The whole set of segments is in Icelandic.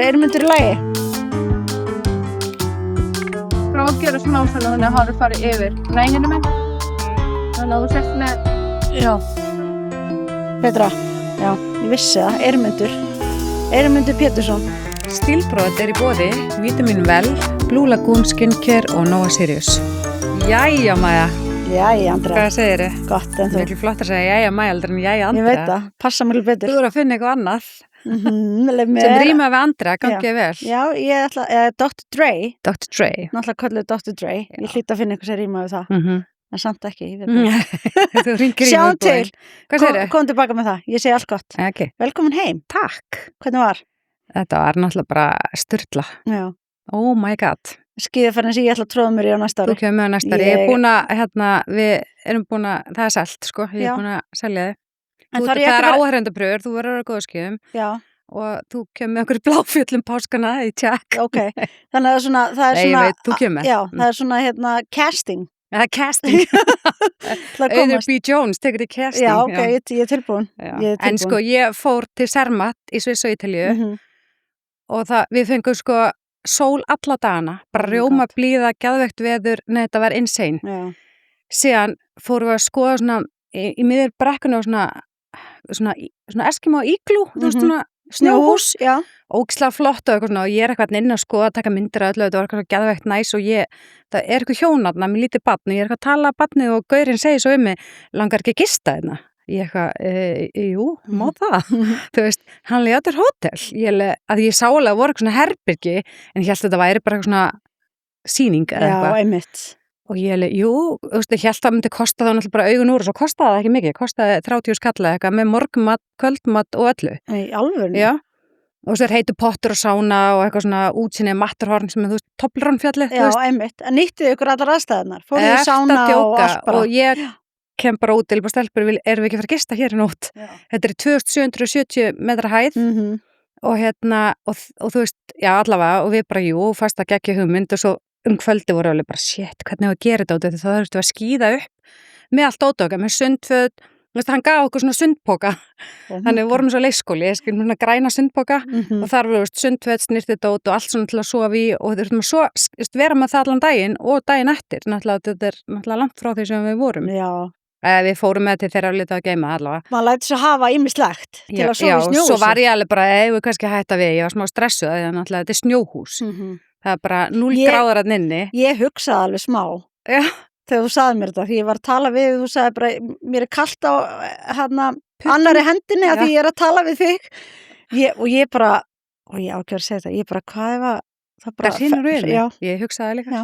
Eirmundur í lagi? Frá að gera smásala þannig að hafa farið yfir næninu minn. Þannig að þú sett með... Já. Petra, já, ég vissi það, Eirmundur Pétursson. Stílbrot í boði, Vitamin Well, Blue Lagoon Skincare og Nova Sirius. Jæja, Maja. Jæja, Andrea. Hvað segirðu? Gott, en þú? Mikið flott að segja jæja, Maja, aldrei en jæja, Andrea. Ég veit það, passa mig betur. Þú eru að finna eitthvað annað Sem sem rýma við Andrea, gangið vel. Já, ég ætla, Dr. Dre. Dr. Dre. Náttúrulega kölluð Dr. Dre. Já. Ég hlýt að finna eitthvað sem rýma við það. En samt ekki, ég veit Þú ringir í Sjáum til. Hvað segirðu? Kom tilbaka með það, ég segi allt gott. Okay. Velkomin heim. Takk. Hvernig var? Þetta var náttúrulega bara sturla. Já. Oh my god. Skíðaferðin sem ég ætla að tróða mér í á næsta ári. Þú kemur með á næsta ári. Ég er búin að, við erum búin að, það er selt, sko. Ég er búin að selja þið. Það er áhærendapröfur, þú verður að góða skjöfum. Já. Og þú kemur með okkur bláfjöllum páskana í tjekk. Ok, þannig að það er Nei, ég veit, þú kemur. Já, það er svona, casting. Það er casting. Auður B. Jones tekur í casting. Já, ok, ég er tilbúin. En sko, ég fór til Zermatt í Sviss og Ítalíu og við fengum sko sól alla dagana, bara rjóma blíða, geðveikt veður, nei, þetta var insane. Já. Síðan fórum við að skoða svona, í miður brekkuna og svona Eskimo iglú, þú veist svona, snjóhús, ógislega flott og eitthvað svona og ég er eitthvað inn að skoða að taka myndir af öllu, þetta var eitthvað geðveikt næs og það er eitthvað hjónarna með lítið barn og ég er eitthvað að tala að barnið og gaurinn segir svo mig, langar ekki að gista hérna? Ég eitthvað, jú, má það, þú veist, hann leiði áttur hótel, að ég sá alveg að voru eitthvað svona herbyrgi en ég held að þetta væri bara eitthvað svona sýning eða eitthvað. Já, einmitt. Og ég jú, þú veist, ég held að það myndi kosta þá náttúrulega bara augun úr og svo kostaði það ekki mikið, kostaði 30 skalla eitthvað með morgumat, kvöldmat og öllu. Í alvörunni? Já, og svo heitu pottur og sána og eitthvað svona útsinnið Matterhorn sem þú veist, Toblerone-fjallið, þú veist. Já, einmitt, en nýttið ykkur allar aðstæðunar, fóruð í sána og allt bara. Og ég kem bara út til bara stelpur, erum við ekki að fara að gista hér í nótt? Þetta er 2770 metra hæð og og þú veist, já allavega og við bara, jú, fast að geggja hugmynd og svo kvöldi voru alveg bara, shit, hvernig hefur að gera þetta út þá þurftum við að skíða upp með allt ótöka, með sundföt, hann gaf okkur svona sundpoka, þannig við vorum svo leikskóli, ég skil svona græna sundpoka og þar voru sundföt, snirtidót og allt svona til að sofa í og þurftum að vera með það allan daginn og daginn eftir, náttúrulega þetta er náttúrulega langt frá því sem við vorum. Já. Við fórum með til þeirra litið að geyma allavega. Man lætur svo hafa ýmislegt til að sofa í snjóhúsi. Já, svo var ég alveg bara, við kannski hætta við, ég var smá stressuð, því að náttúrulega þetta er snjóhús. Það er bara 0 gráður að nynni. Ég hugsaði alveg smá þegar þú sagði mér þetta, því ég var að tala við, þú sagði bara, mér er kalt á annari hendinni að því ég er að tala við þig. Og ég bara, og ég ákveður að segja þetta, ég bara, hvað ef það bara... Það sýnur við, ég hugsaði líka. Já.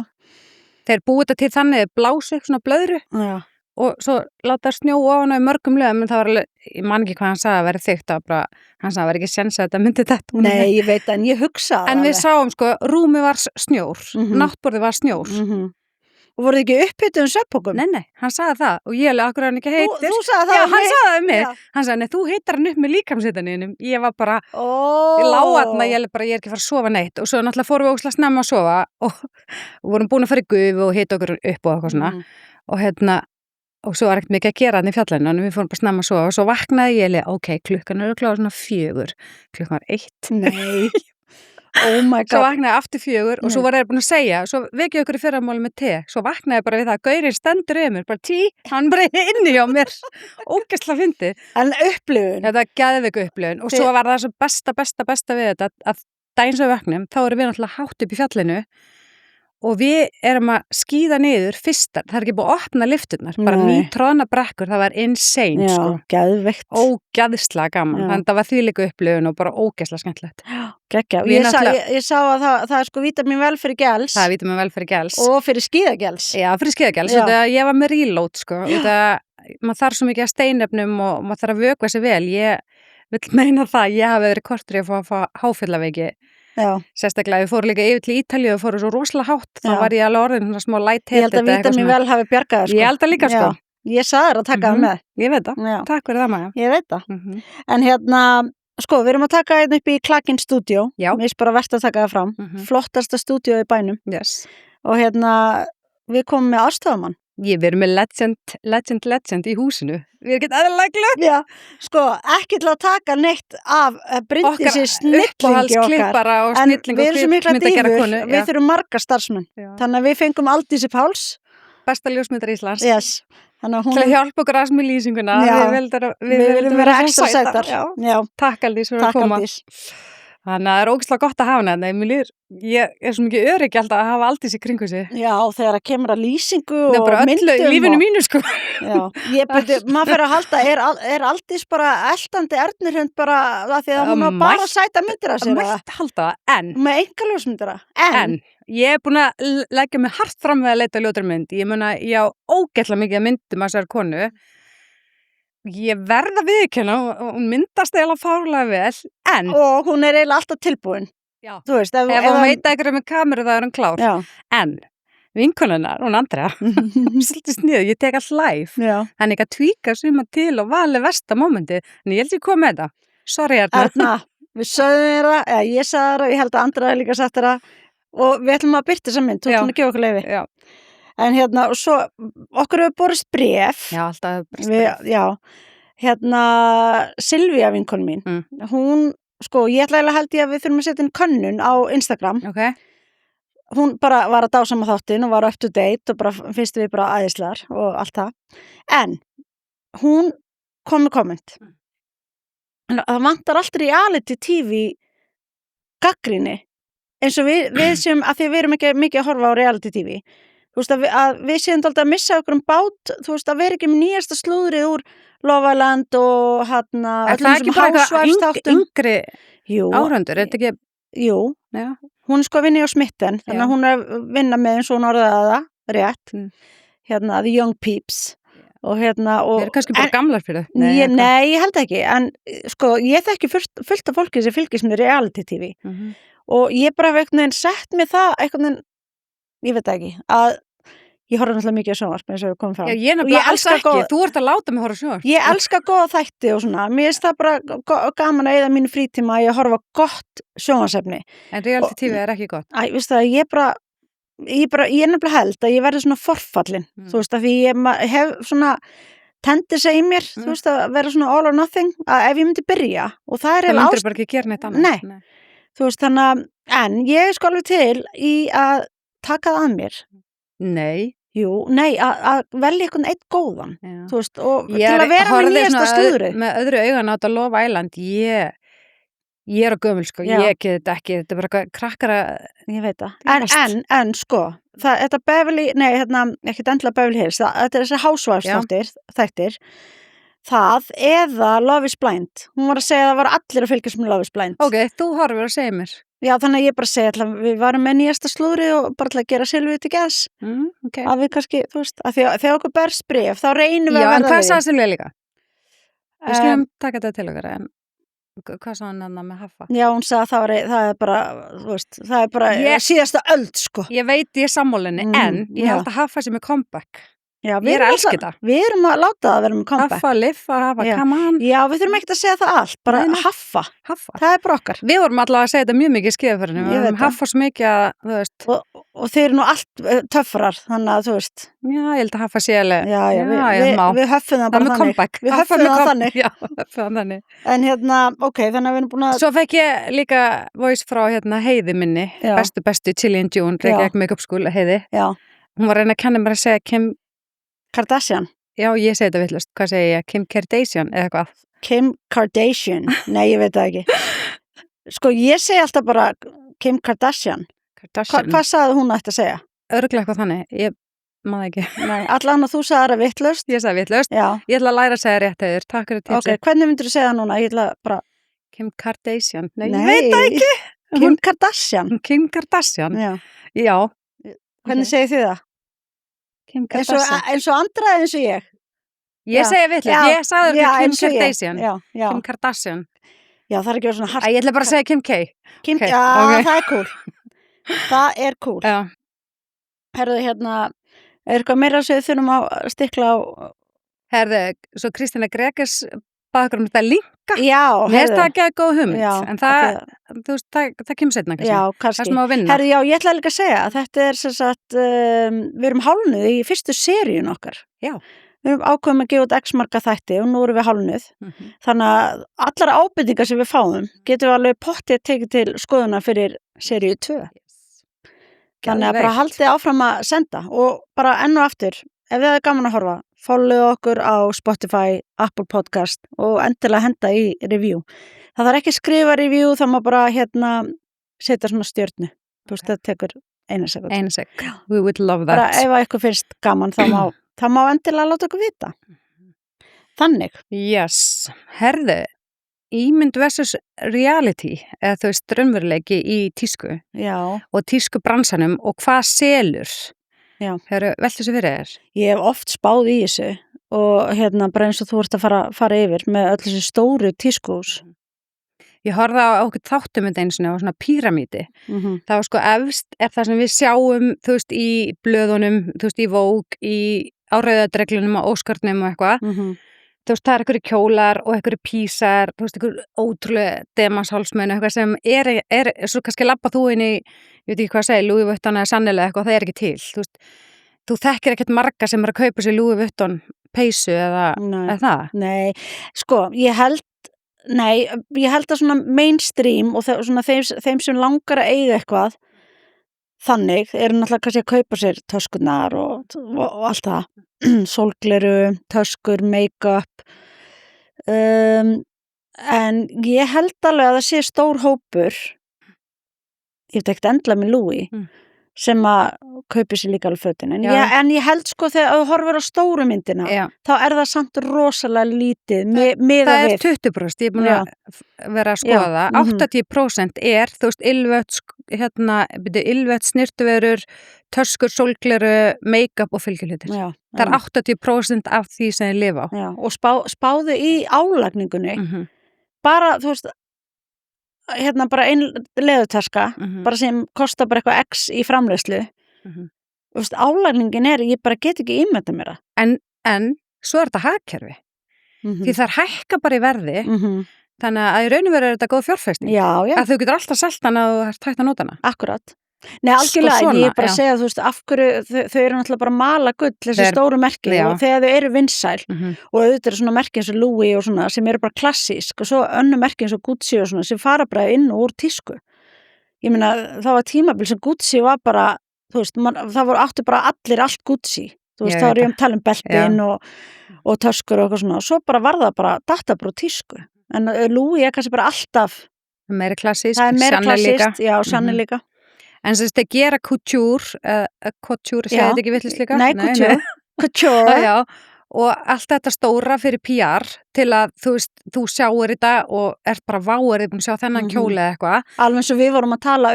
Þeir búið þetta til þannig, blásu upp svona blöðru. Já. Og svo láta snjó ofan á í mörgum lögum, en það var alveg, ég man ekki hvað hann sagði að vera þykkt, hann sagði að það var ekki séns að þetta myndi þetta. Nei, ég veit en ég hugsaði en við sáum sko, rúmi var snjór, náttborði var snjór. Og voruð ekki upphituð svefnpokum? Nei, hann sagði það og ég alveg akkur hann ekki heitir. Þú sagði það um mig? Já, hann sagði það um mig. Hann sagði, nei, þú heitar hann upp með líkamshitaninum. Ég var bara, ég lá þarna, ég er ekki að fara að sofa neitt og svo náttúrulega fórum við ógeðslega snemma að sofa og vorum búin að fara í gufu og hita okkur upp og eitthvað svona og svo var ekkert mikið að gera hann í fjallinu en við fórum bara snemma að sofa og svo vaknaði ég ok, klukkan er kláð svona 4 klukkan var 1 Nei, oh my god Svo vaknaði aftur 4 og svo var ég búin að segja svo vekja okkur í fyrramáli með te svo vaknaði bara við það að gaurinn stendur yfir mér bara hann bara inni hjá mér ógeðslega fyndið En upplifun Þetta var geðveik upplifun og svo var það svo besta við þetta að daginn sem við vaknum þá erum við náttúrulega hátt upp í fjallinu og við erum að skíða niður fyrstar, það er ekki búið að opna lyfturnar, bara nýtróðna brekkur, það var insane, Já, geðveikt. Ógeðslega gaman, þannig að það var þvílíku upplifun og bara ógeðslega skemmtilegt. Geggja, ég sá að það er sko Vitamin Well fyrir gels. Það er Vitamin Well fyrir gels. Og fyrir skíðagels. Já, fyrir skíðagels, ég var með reload, sko, maður þarf svo mikið að steinefnum og maður þarf að vökva sig vel, ég vil meina það, ég hafi verið kortur í að fá háfjallaveiki. Sérstaklega, við fórum líka yfir til Ítalíu og fórum svo rosalega hátt, þá var ég alveg orðin svona smá light Ég held að Vitamin Well hafi bjargað sko. Ég held að líka sko. Ég sagði þér að taka það með. Ég veit það, takk fyrir það Maja. Ég veit það. En sko, við erum að taka hérna upp í Klakinn stúdíó. Mér finnst bara verst að taka það fram. Flottasta stúdíó í bænum. Yes. Og við komum með aðstoðarmann. Við erum með legend í húsinu. Við erum ekki aðeinslega glögg. Já, sko, ekki til að taka neitt af Bryndísi snillingi okkar. Uppáhaldsklippara og En snilling við og erum svo mikla kvikmyndagera dýfur, konu. við þurfum marga starfsmenn. Já. Þannig að við fengum Aldísi Páls. Besta ljósmyndar Íslands. Yes. Þannig að Til hún að hjálpa okkur aðeins með lýsinguna. Já. Við vildum vera ekstra sætar. sætar. Já. Já, Takk Aldís fyrir að takk koma. Aldís. Þannig að það er ógeðslega gott að hafa hana. Ég er svo mikið öryggi alltaf að hafa Aldís í kringu sig. Já, þegar það kemur að lýsingu Það er og bara öllu myndum í lífinu mínu sko. Já, maður fyrir að halda, er Aldís bara eldandi Ernirhund bara af því að hún á bara sæta myndir af sér? Mætti halda það, en. Með engaljósmyndara? En, ég er búin að leggja mig hart fram við að leita ljótari mynd. Ég mun að ég á ógeðslega mikið að myndum að þessar konu. Ég verða viðurkenna og hún myndast eiginlega fárlega vel, en. Og hún er eiginlega alltaf tilbúin. Já. Þú veist, Ef hún veit að ykkur með kameru það er hún klár. Já. En, vinkonunnar, hún Andrea, svolítið sniðu, ég tek all live. Já. Þannig ekki að tvíka suma til og vali versta mómenti. En ég held ég kom með þetta. Sorry, Erna, við sögðum þér það, eða ég sagði það, ég held að Andrea líka sagt þér það og við ætlum að byrta þessa mynd, þú ætlum að gefa okkur leyfi. Já. En hérna, og svo, okkur hefur borist bréf. Já, alltaf borist bréf. Já, hérna, Silvía vinkonu mín, hún, sko, ég ætla eiginlega held ég að við þurfum að setja inn könnun á Instagram. Ok. Hún bara var að dásama þáttinn og var up to date og bara finnst við bara æðislegar og allt það. En, hún kom með komment. Það vantar alltaf reality TV gagnrýni eins og við sem, að því við erum ekki mikið að horfa á reality TV. Þú veist að við séum alltaf að missa okkur bát, þú veist að vera ekki með nýjasta slúðrið úr Love Island og hérna Er það ekki bara eitthvað yngri áhörundur? Er þetta ekki? Jú, Já. Hún er sko að vinna á Smitten, þannig að hún er að vinna með eins og hún orðaði það, rétt, hérna The Young Peeps. Og hérna og Við erum kannski bara gamlar fyrir það. Nei, ég held ekki, en sko ég þekki fullt af fólki sem fylgist með reality TV og ég bara hef einhvern veginn sett mig það einhvern veginn, ég veit ekki, að ég horfa náttúrulega mikið á sjónvarp eins og við komum fram. Já, ég nefnilega alls ekki, þú ert að láta mig horfa á sjónvarp. Ég elska góða þætti og svona, mér finnst það bara gaman að eyða mínu frítíma að ég horfa gott sjónvarsefni. En reality TV er ekki gott. Æ, veistu það, ég er nefnilega held að ég verði svona forfallin, þú veist, að því ég hef svona tendir sig í mér, þú veist, að vera svona all or nothing, að ef ég myndi byrja og það er Það myndir bara ekki gera neitt annað. Nei. Þú veist, þannig að, en ég er sko alveg til í að taka það að mér. Nei. Jú, nei, að velja einhvern eitt góðan, þú veist, og til Ég að vera með nýjasta slúðrið. Með öðru augan á þetta Love Island, ég er á gömul, sko, Já. ég get þetta ekki, þetta er bara krakkar að, Ég veit það. En sko, þetta Beverly, nei, hérna, ekkert endilega Beverly Hills, þetta er þessi Housewives þættir, það eða Love is Blind. Hún var að segja að það var allir að fylgjast með Love is Blind. ok, þú horfir að segja mér. Já, þannig að ég bara segja alltaf, við varum með nýjasta slúðrið og bara til að gera Silvíu til geðs, Okay. að við kannski, þú veist, að þegar okkur berst bréf, þá reynum við Já, að en verða hvað sagði Silvía líka? Við Um, skulum taka þetta til okkar, en hvað sagði hann annað með Haffa? Já, hún sagði að það er bara, þú veist, það er bara síðasta öld, sko. Ég veit ég er sammálinni, en ég held að Haffa sem er comeback. Já, Ég er að elska þetta. Við erum að láta það að vera með comeback. Haffa, Liffa, Haffa, Já. come on. Já, við þurfum ekkert að segja það allt, bara Nei. Haffa. Haffa. Það er bara okkar. Við vorum allavega að segja þetta mjög mikið í skeiðaförinu. Ég Við veit vorum það. Haffa svo mikið að, þú veist, Og þeir eru nú allt töffrar, þannig að þú veist. já, ég held að Haffa sé alveg. Já, má. við höffum það Það bara með þannig. comeback. Við Haffa höffum með það come- þannig. Já, höffum það þannig. En hérna, ok, þannig að við erum búin að... Svo fekk ég líka voice frá hérna Heiði minni, Já. bestu Chilean June, Reykjavík Makeup School, Heiði. Já, Hún var að reyna að kenna mér að segja Kim, Kardashian. já, ég segi þetta vitlaust, hvað segi ég, Kim Kardashian eða hvað? Kim Kardashian. Nei, ég veit það ekki. Sko, ég segi alltaf bara Kim Kardashian. Kardashian. Hvað sagði hún ætti að segja? Örglega eitthvað þannig, ég maður ekki. Nei, allan að þú sagði það vitlaust. Ég sagði vitlaust. Já, Ég ætla að læra að segja rétt hefur, takk fyrir ok, tipsi. hvernig myndir þú segja það núna? Ég ætla bara... Kim Kardashian, nei, Nei, ég veit það ekki. Kim Kardashian. Kim Kardashian, Já. já. Hvernig Ok. segir þið það? Kim Kardashian. Eins og andra eins og ég. Ég Já. segi vitlaust, Já, ég sagði já, Kim eins og ég. Kardashian. Já, já. Kim Kardashian. Já, það er ekki svona hart. Æ, ég ætla bara að segja Kim K. Kim, ok, já, ok. það er cool. Það er cool. Já. Herðu, hérna, er eitthvað meira sem við þurfum að stikla á? Herðu, svo Kristina Gregers bað okkur þetta link pakka. Já, Mér finnst það ekki að góð hugmynd, Já, en þú veist, það kemur seinna kannski. Já, Það kannski. sem á að vinna. Herðu, já, ég ætla líka að segja að þetta sem sagt, við erum hálfnuð í fyrstu seríun okkar. Já. Við erum ákveðum að gefa út x marga þætti og nú erum við hálfnuð. Þannig að allar ábendingar sem við fáum getum við alveg pottið tekið til skoðuna fyrir seríu 2. Þannig að bara haldið áfram að senda og bara enn og aftur, ef þið hefur gaman að horfa, follow okkur á Spotify, Apple Podcast og endilega henda í review. Það þarf ekki að skrifa review, það má bara setja svona stjörnu. Þú veist, það tekur eina sekund. Eina sekund. We would love that. Bara ef að ykkur finnst gaman, þá má endilega láta okkur vita. Þannig. Yes. Herðu, ímynd versus reality, eða þú veist, raunveruleiki í tísku. Já. Og tísku bransanum og hvað selur. Já. Hefur veltu sér fyrir þér? Ég hef oft spáð í þessu og bara eins og þú ert að fara yfir með öll þessi stóru tískuhús. Ég horfði á okkur þáttum einu sinni á svona píramíti. Það var sko efst er það sem við sjáum, þú veist, í blöðunum, þú veist, í Vogue, á rauðadreglunum og Óskarnum og eitthvað. Þú veist, það er einhverju kjólar og einhverju písar, þú veist, einhverju ótrúlega demashálsmenn, eitthvað sem er svo kannski labba þú inn í, ég veit ekki hvað að segja, Louis Vuitton eða Chanel eða eitthvað, það er ekki til, þú veist, þú þekkir ekkert marga sem er að kaupa sér Louis Vuitton peysu eða það? Nei, sko, ég held að svona mainstream og svona þeim sem langar að eiga eitthvað, þannig eru náttúrulega kannski að kaupa sér töskurnar og allt það, sólgleru, töskur, make-up, en ég held alveg að það sé stór hópur, ég veit ekkert endilega með Louis, sem að kaupi sér líka alveg fötin, en ég held sko þegar þú horfir á stóru myndina, þá er það samt rosalega lítið miðað við. Það er 20%, ég er búin að vera að skoða, 80% er, þú veist, ylvött, snirtuverur, töskur, sólgleru, make-up og fylgjuhlutir. Það er 80% af því sem þið lifa á. Já, og spáðu í álagningunni, bara, þú veist, bara ein leðutaska, bara sem kostar bara eitthvað X í framleiðslu. Þú veist, álagningin ég bara get ekki ímynda mér það. En svo er þetta hagkerfi. Því það hækka bara í verði, þannig að í raun og veru er þetta góð fjárfesting. Já. Að þau getur alltaf selt hana og hægt að nota hana. Akkurat. Nei, algjörlega, ég bara að segja, þú veist, af hverju þau eru náttúrulega bara að mala gull, þessi stóru merki og þegar þau eru vinsæl og auðvitað eru svona merki eins og Louis og svona sem eru bara klassísk og svo önnur merki eins og Gucci og svona sem fara bara inn og úr tísku. Ég meina, það var tímabil sem Gucci var bara, þú veist, það voru áttu bara allir allt Gucci, þú veist, þá er ég tala beltin og töskur og eitthvað svona og svo bara var það bara databrót tísku, en Louis kannski bara alltaf meira klassísk, Chanel líka. En þess að þetta gera couture, segja þetta ekki villist líka? Nei, couture. Já, og allt þetta stóra fyrir PR til að, þú veist, þú sjáir þetta og ert bara váir, þið búin að sjá þennan kjóli eða eitthvað. Alveg eins og við vorum að tala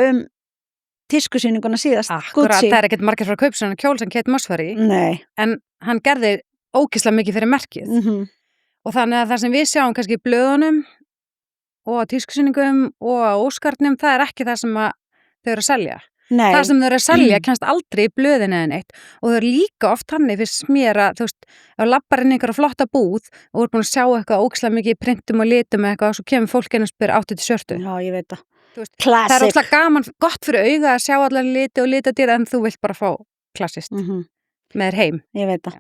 tískusýninguna síðast. Akkurat, það er ekkert margir frá að kaupa svona kjól sem Kate Moss var í. Nei. En hann gerði ógeðslega mikið fyrir merkið. Og þannig að það sem við sjáum kannski í blöðunum og á tískusýningum og á Óskarnum, það er ekki það sem þau eru að selja. Nei. Það sem þau eru að selja kennst aldrei í blöðinu eða neitt og þau eru líka oft hannig fyrst mér að, þú veist, ef lappar inn einhverja flotta búð og eru búin að sjá eitthvað ógeðslega mikið í printum og litum eitthvað og svo kemur fólk inn og spyr áttu til sjörtu. Já, ég veit það. Það er ógeðslega gaman, gott fyrir auga að sjá allar liti og litadýr en þú vilt bara fá klassist með þér heim. Ég veit það.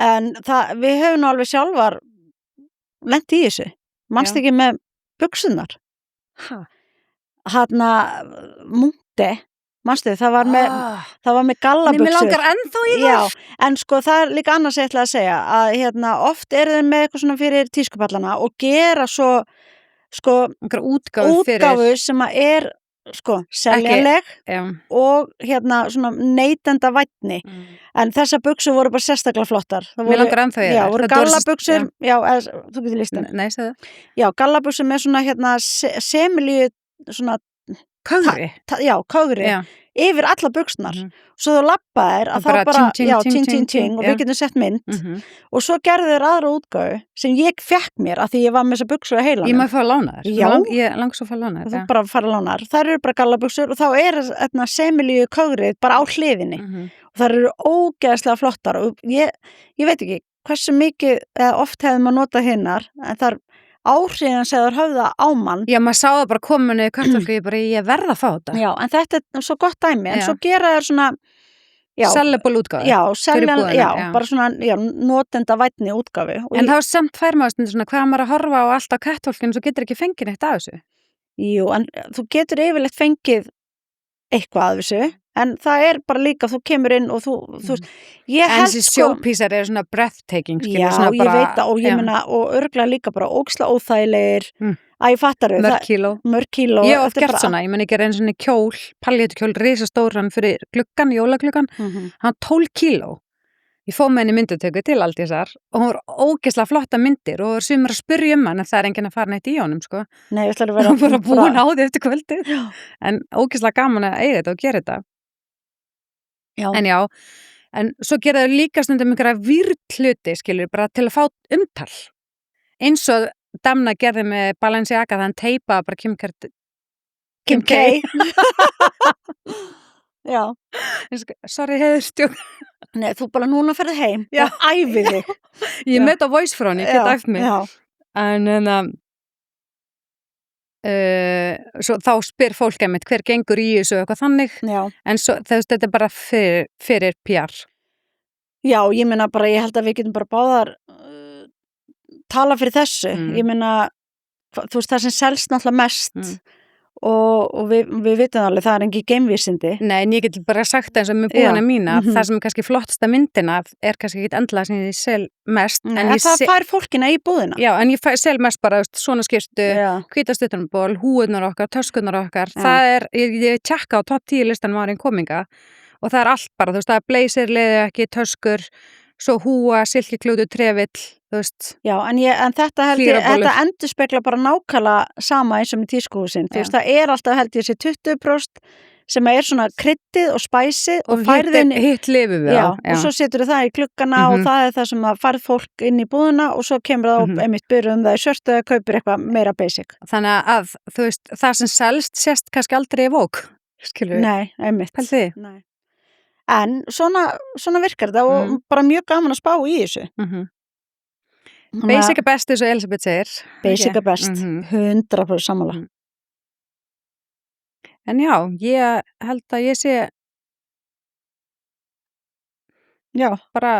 En við höfum nú alveg sjálfar lent í þessu. Manst ekki með buxurnar? Múnti, manstu, það var með gallabuxur. Nei, mér langar ennþá í það. Já, en sko það er líka annars eitthvað að segja að oft eru þeir með eitthvað svona fyrir tískupallana og gera svo sko útgáfu sem að er sko seljanleg og svona neytenda vænni en þessar buxur voru bara sérstaklega flottar. Mér langar ennþá í það. Já, voru gallabuxur, þú getur líst þeim. Nei, segðu. Já, gallabuxur með svona semilíu svona Kágri. Kágri. Yfir alla buxurnar. Svo þú labbaðir að þá bara, ting, og við getum sett mynd og svo gerðu þeir aðra útgáfu sem ég fekk mér að því ég var með þessar buxur að heilanum. Ég maður fá að lána þær. Já. Ég langar svo að fá að lána þær. Þú bara fara að lána þær. Þær eru bara gallabuxur og þá er semilíu kágrið bara á hliðinni. Og þær eru ógeðslega flottar og ég veit ekki hversu mikið eða oft hefði maður notað hinnar en þar áhrifin sem þeir höfða á mann. Já, maður sá það bara kominu í kartöflu, ég verð að fá þetta. Já, en þetta er svo gott dæmi, en Já. svo gera þeir svona, Sellable útgáfu. já, fyrir búðina, já. bara svona, notenda vænni útgáfu. Og En þá samt fær maður stundum svona, hvað maður að horfa á allt á kattfólkinu, svo getur ekki fengið neitt af þessu. Jú, en þú getur yfirleitt fengið eitthvað af þessu, en það er bara líka, þú kemur inn og þú ég En held þessi sjópísar eru svona breathtaking, já, svona ég bara, veit það, og ég meina, og örgulega líka bara óksla óþægilegir, að ég fattar þau, mörg kíló. Ég hef oft gert svona, ég meni gera einu svona kjól, pallétukjól, risastóran fyrir gluggan, jólagluggan, hann 12 kíló. Ég fóð með henni myndatöku til Aldísar og hún var ógeðslega flotta myndir og sumir að spyrja um hann en það er enginn að fara neitt í honum, sko. Nei, ég ætla að vera Hún bara búin á því eftir kvöldið. Já. En ógeðslega gaman að eiga þetta og gera þetta. Já. En já, en svo gera þau líka stundum einhverja výrt hluti, skilur, bara til að fá umtal. Eins og Damna gerði með Balenciaga, þann teipaði bara Kim K. Já. Sorry, heiður stjórn. Nei, þú bara núna ferði heim Já. og æfi þig. Ég met á voice frá henni, geta æft mig. Já. En svo þá spyr fólk einmitt hver gengur í þessu og eitthvað þannig. Já. En svo, þetta er bara fyrir PR. Já, ég meina bara, ég held að við getum bara báðar tala fyrir þessu. Ég meina, þú veist, það sem selst náttúrulega mest og við vitum alveg, það er engin geimvísindi. Nei, en ég get bara sagt eins og með búina mína, það sem er kannski flottasta myndina er kannski ekki endilega sem ég sel mest. En það fær fólkina í búðina. Já, en ég sel mest bara svona skyrstu, hvítastutunarból, húurnar okkar, töskurnar okkar. Það er, ég tjekka á topp 10 listan árin kominga og það er allt bara, þú veist, það er blazer, leðurjakki, töskur, svo húa, silkiklútu, trefill, þú veist. Já, en þetta held ég, þetta endurspegla bara nákvæmlega sama eins og með tískuhúsin. Þú veist, það er alltaf held ég þessi 20% sem er svona kryddið og spæsið og færðin hitt lifið við já, og svo setur það í gluggana og það er það sem að færð fólk inn í búðina og svo kemur það upp einmitt byrjum það í svörtu eða kaupir eitthvað meira basic. Þannig að, þú veist, það sem selst sést kannski aldrei í vók, skilur við? Nei, einmitt. Pældi? Nei. En svona virkar þetta og bara mjög gaman að spá í þessu. Basic er best, eins og Elisabeth segir. Basic er best, 100% sammála. En já, ég held að ég sé bara,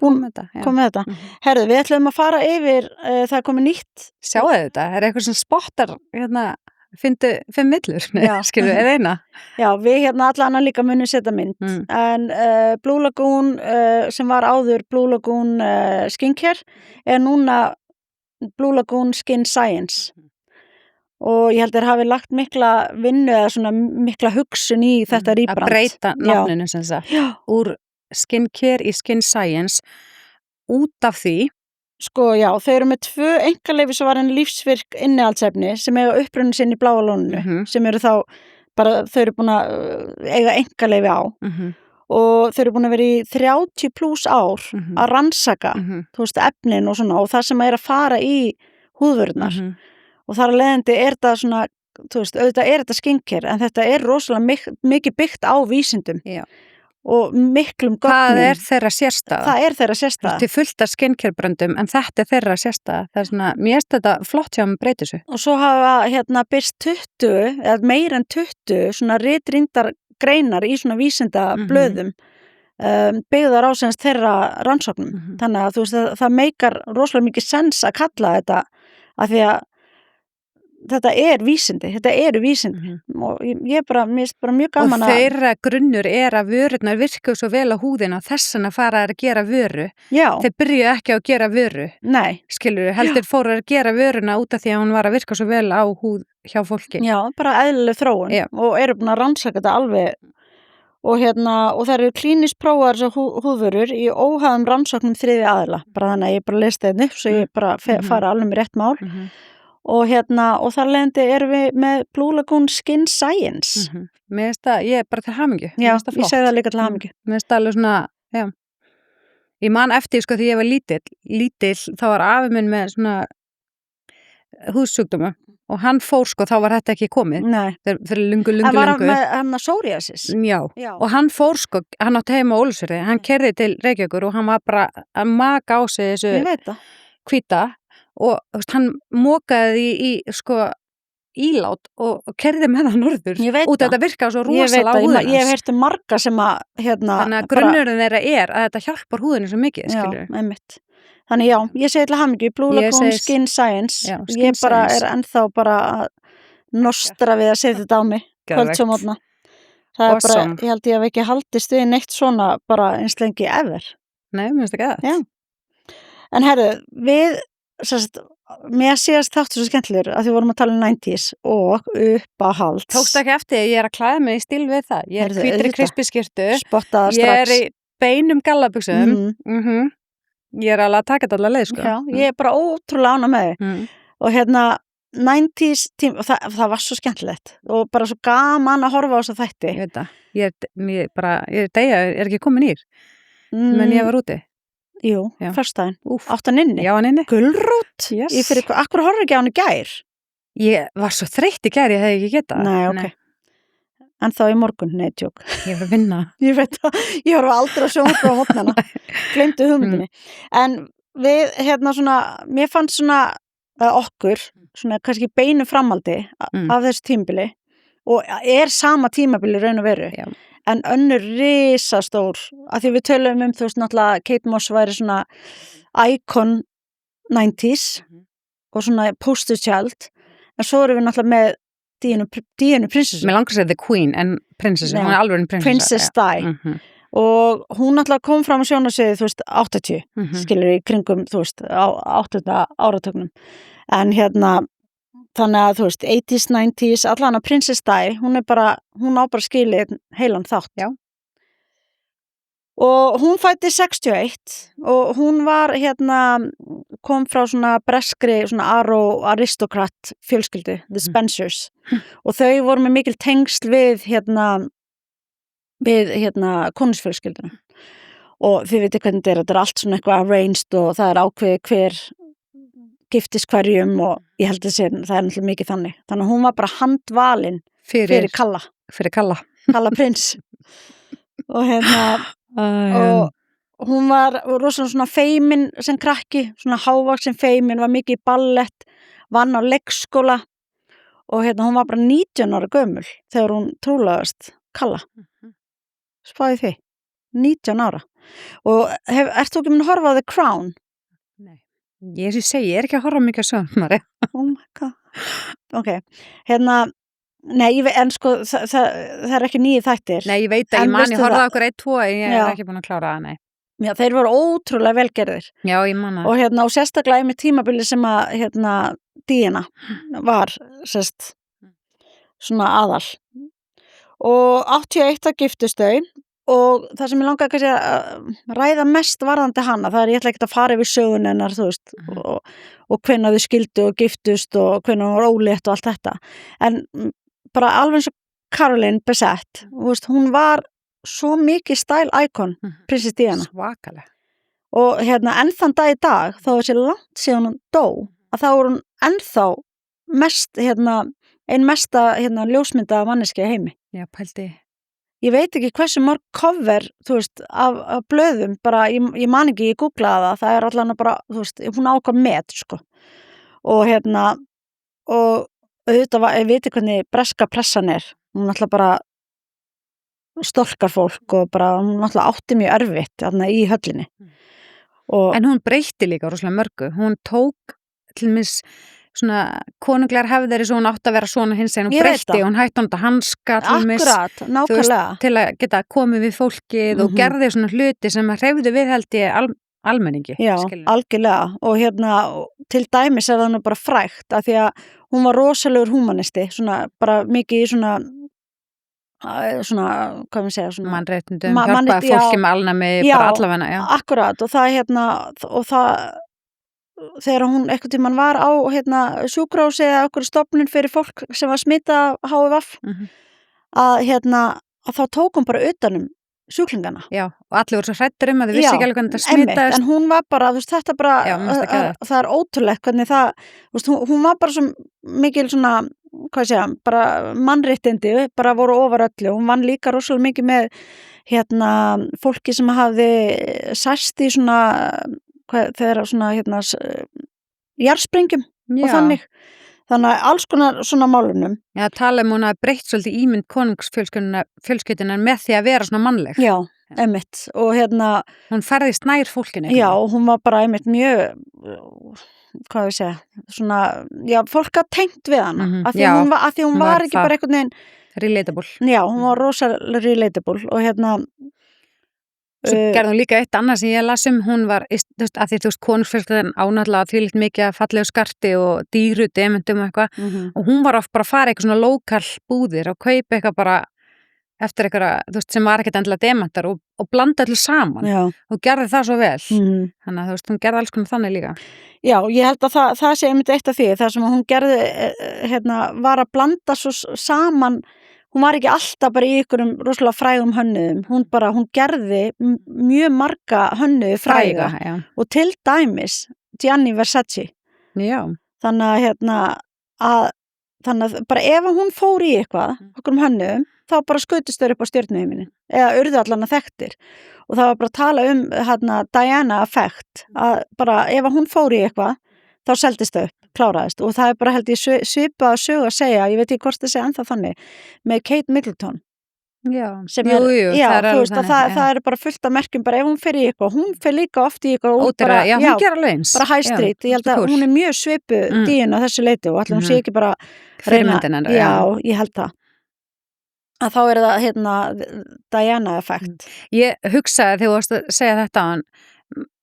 kom með þetta. Herðu, við ætlum að fara yfir, það er komið nýtt. Sjáu þetta, er eitthvað sem spottar, fyndu 5 millur, skilur við, eða eina. Já, við allan að líka munum setja mynd, en Blue Lagoon sem var áður Blue Lagoon Skincare er núna Blue Lagoon Skin Science og ég held að hafi lagt mikla vinnu eða svona mikla hugsun í þetta rýbrand. Að breyta nafninu sem sagt, úr Skincare í Skin Science út af því. Sko, já, þau eru með 2 einkaleyfi sem var en lífsvirk innihaldsefni sem eiga upprunnin sinn í Bláa lóninu sem eru þá bara, þau eru búin að eiga einkaleyfi á og þau eru búin að vera í 30+ ár að rannsaka þú veist, efnin og svona og það sem er að fara í húðvörurnar og þar að leiðandi er þetta svona, þú veist, auðvitað er þetta skincare en þetta er rosalega mikið byggt á vísindum. Já. Og miklum gögnum. Það er þeirra sérstæða. Það er þeirra sérstæða. Til fullt af skincare-bröndum, en þetta er þeirra sérstæða. Það er svona, mér finnst þetta flott hjá mig breytir þessu. Og svo hafa byrst 20, eða meir en 20, svona ritrýndar greinar í svona vísindablöðum byggðar á semst þeirra rannsóknum. Þannig að þú veist, það meikar rosalega mikið sens að kalla þetta að því að þetta er vísindi, þetta eru vísindi og ég bara, mér finnst bara mjög gaman og þeirra grunnur er að vörurnar virka svo vel á húðina og þess vegna fara að gera vöru. Já. Þeir byrjuðu ekki að gera vöru. Nei. Skilur, heldur fóru að gera vöruna út af því að hún var að virka svo vel á húð hjá fólki. Já, bara eðlileg þróun. Já. Og eru búin að rannsaka þetta alveg og og það eru klínískt prófaðar þessar húðvörur í óhæfum rannsóknum 3. aðila. Bara þannig að ég bara lesti þetta upp svo ég bara fara alveg með rétt mál. Og og þar leiðandi erum við með Blue Lagoon Skin Science. Mér finnst það, ég er bara til hamingju. Já, ég segi það líka til hamingju. Mér finnst það alveg svona, já. Ég man eftir, sko, því ég var lítill, þá var afi minn með svona húðsjúkdóma og hann fór, sko, þá var þetta ekki komið. Nei. Fyrir lungu. Það var með hann að psoriasis. Já, og hann fór, sko, hann átti heima á Ólafsfirði, hann keyrði til Reykjavíkur og hann var bara að maka á sig þessu hvíta og þú veist, hann mokaði í sko ílát og kerði með það norður Ég veit út það. að þetta virka svo Ég veit rosalega á að húðina ég hef heyrt marga sem að þannig að grunnurinn þeirra að þetta hjálpar húðinu svo mikið, já, skilur einmitt. Þannig já, ég segi til hamingju Blue Ég Lagoon segi- Skin Science. Já, Skin Ég bara Science. ennþá bara að nostra við að setja þetta á mig kvölds og mótna. Það Awesome. bara, ég held ég hef ekki haldist við neitt svona bara eins lengi ever. Nei, mér finnst það Já. gæt En herru, við sérst, mér síðast þáttu svo skemmtilegur að því vorum að tala 90s og uppáhalds. Tókst ekki eftir, ég að klæða mig í stíl við það ég Heyrðu, hvítri auðvitað. krispiskirtu Spottaða ég strax. í beinum gallabuxum Mhm. ég alveg að taka þetta allar leið, sko Já, ég er bara ótrúlega ána með þau. mm. Og hérna 90s tím, og það var svo skemmtilegt og bara svo gaman að horfa á þess að þætti. Ég veit það, ég er degja, er ekki komin ír menn ég var úti Jú, Já. föstudaginn, Úff. áttan inni. Já, hann inni Gulrót? Yes. Ég fyrir, akkur horfði ekki á hann í gær? Ég var svo þreytt í gær, ég hefði ekki getað Nei, ok. En þá í morgun, nei, tjók. Ég var að vinna Ég veit það, ég horfa aldrei að sjónvarp á mótnana. Gleymdu hugmyndinni. En við, hérna svona, mér fannst svona okkur, svona kannski beinu framaldi af þessu tímabili og er sama tímabili raun og veru. Já. En önnur risastór, að því við tölum þú veist náttúrulega Kate Moss væri svona icon 90s og svona poster child, en svo erum við náttúrulega með Díönu prinsessu. Mér langar að segja The Queen, en prinsessu, Já. hún er alveg en prinsessa Princess Di. Og hún náttúrulega kom fram á sjónarsviðið, þú veist, 80, skilur í kringum, þú veist, á 8. áratögnum. En hérna, þannig að, þú veist, 80s, 90s, allan að Princess Di, hún á bara skilið heilan þátt. Já. Og hún fætti 61 og hún var, hérna, kom frá svona breskri, svona aristokrat fjölskyldu, The Spencers. Og þau voru með mikil tengsl við konungsfjölskylduna. Og þið veitir hvernig þetta er allt svona eitthvað arranged og það er ákveðið hver giftist hverjum og ég held að það er náttúrulega mikið þannig. Þannig að hún var bara handvalin fyrir Kalla. Fyrir Kalla. Kalla prins. Og hérna, og hún var rosalega svona feimin sem krakki, svona hávaksin feimin, var mikið í ballett, vann á leikskóla og hérna hún var bara 19 ára gömul þegar hún trúlaðast Kalla. Spáði því, 19 ára. Og ert þú ekki mun að horfa á The Crown? Nei. Ég segi, ég er ekki að horfa mikið að sjónmari. Oh my god. Ok, hérna, nei, en sko, það er ekki nýju þættir. Nei, ég veit að ég horfa á okkur 1-2, ég er ekki búin að klára það, nei. Já, þeir voru ótrúlega velgerðir. Já, ég man það. Og hérna, og sérstaklega með tímabili sem að, hérna, Díana var, sérst, svona aðal. Og 81 að giftust þau og það sem ég langaði kannski að ræða mest varðandi hana, það ég ætla ekki að fara yfir sögun hennar, þú veist, og hvenær þau skildu og giftust og hvenær hún var ólétt og allt þetta. En bara alveg eins og Caroline Bessette, veist, hún var svo mikið style icon, prinsess Diana. Svakalega. Og hérna, enn þann dag í dag, þá þessi langt síðan hún dó, að þá er hún ennþá mest, hérna, ein mesta, hérna, ljósmynda manneskja í heimi. Já, pældi. Ég veit ekki hversu mörg cover, þú veist, af blöðum, bara, ég man ekki, ég googlaði það er allan bara, þú veist, hún ákvað með, sko. Og hérna, og auðvitað ég veit ekki hvernig breska pressan er, hún alltaf bara stolkar fólk og bara, hún alltaf átti mjög erfitt, þarna í höllinni. En hún breytti líka rosalega mörgu, hún tók til mis svona konunglegar hefðir svo hún átti að vera svona hins en hún breytti, hún hætti hann að hanska akkurat, nákvæmlega til að geta komið við fólkið og gerði svona hluti sem að hreyfðu við held ég almenningi. Já, algjörlega og hérna til dæmis það nú bara frægt að því að hún var rosalegur húmanisti, svona bara mikið í svona, hvað við segja, svona mannréttindum, hjálpaði fólki með alnæmi, bara allavega, já. Akkurat og það hérna og það þegar hún einhvern tímann var á hérna, sjúkrahúsi eða okkur stofnun fyrir fólk sem var smitað af HIV að hérna að þá tók hún bara utanum sjúklingana. Já, og allir voru svo hræddir að þau vissi ekki alveg hvernig það smitaðist. En hún var bara, þú veist, þetta bara það er ótrúlegt hvernig það, þú veist, hún var bara svo mikil svona, hvað segja, bara mannréttindi, bara voru ofar öllu. Hún vann líka rosalega mikið með hérna fólki sem hafði særst í svona þegar svona hérna jarðsprengjum og Já. þannig að alls konar svona málunum. Já, tala hún að breytt svolítið ímynd konungsfjölskyldunar með því að vera svona mannleg. Já, einmitt og hún ferðist nær fólkinu. Já, hún var bara einmitt mjög hvað ég segja, svona já, fólk gat tengt við hana af því hún var ekki bara einhvern veginn relatable. Já, hún var rosalega relatable og Svo gerði hún líka eitt annað sem ég las hún var, að því konungsfjölskyldan ánáttúrulega því litt mikið að fallegu skarti og dýru demöntum og eitthvað og hún var oft bara að fara eitthvað svona lokal búðir og kaupa eitthvað bara eftir eitthvað, sem var ekkert endilega demöntar og blanda allir saman og gerði það svo vel þannig að hún gerði alls konar þannig líka. Já, ég held að það sé einmitt eitt af því, það sem hún gerði var að blanda svo saman. Hún var ekki alltaf bara í ykkurum rosalega frægum hönnuðum, hún gerði mjög marga hönnuði fræga og til dæmis Gianni Versace. Já. Þannig að bara ef hún fór í okkur hönnuðum, þá bara skautist þau upp á stjörnuheiminin eða urðu allan að þekktir og það var bara að tala Diana effect, að bara ef hún fór í eitthvað, þá seldist þau upp. Kláraðist og það bara held ég svipað sögu að segja, ég veit ekki hvort það segja ennþá þannig með Kate Middleton það er bara fullt af merkjum bara ef hún fer í eitthvað, hún fer líka oft í eitthvað hún ger alveg eins bara high street, ég held að hún er mjög svipuð Díun á þessu leiti og allir hún sé ekki bara ég held það að þá er það Diana effect. Ég hugsaði þegar þú varst að segja þetta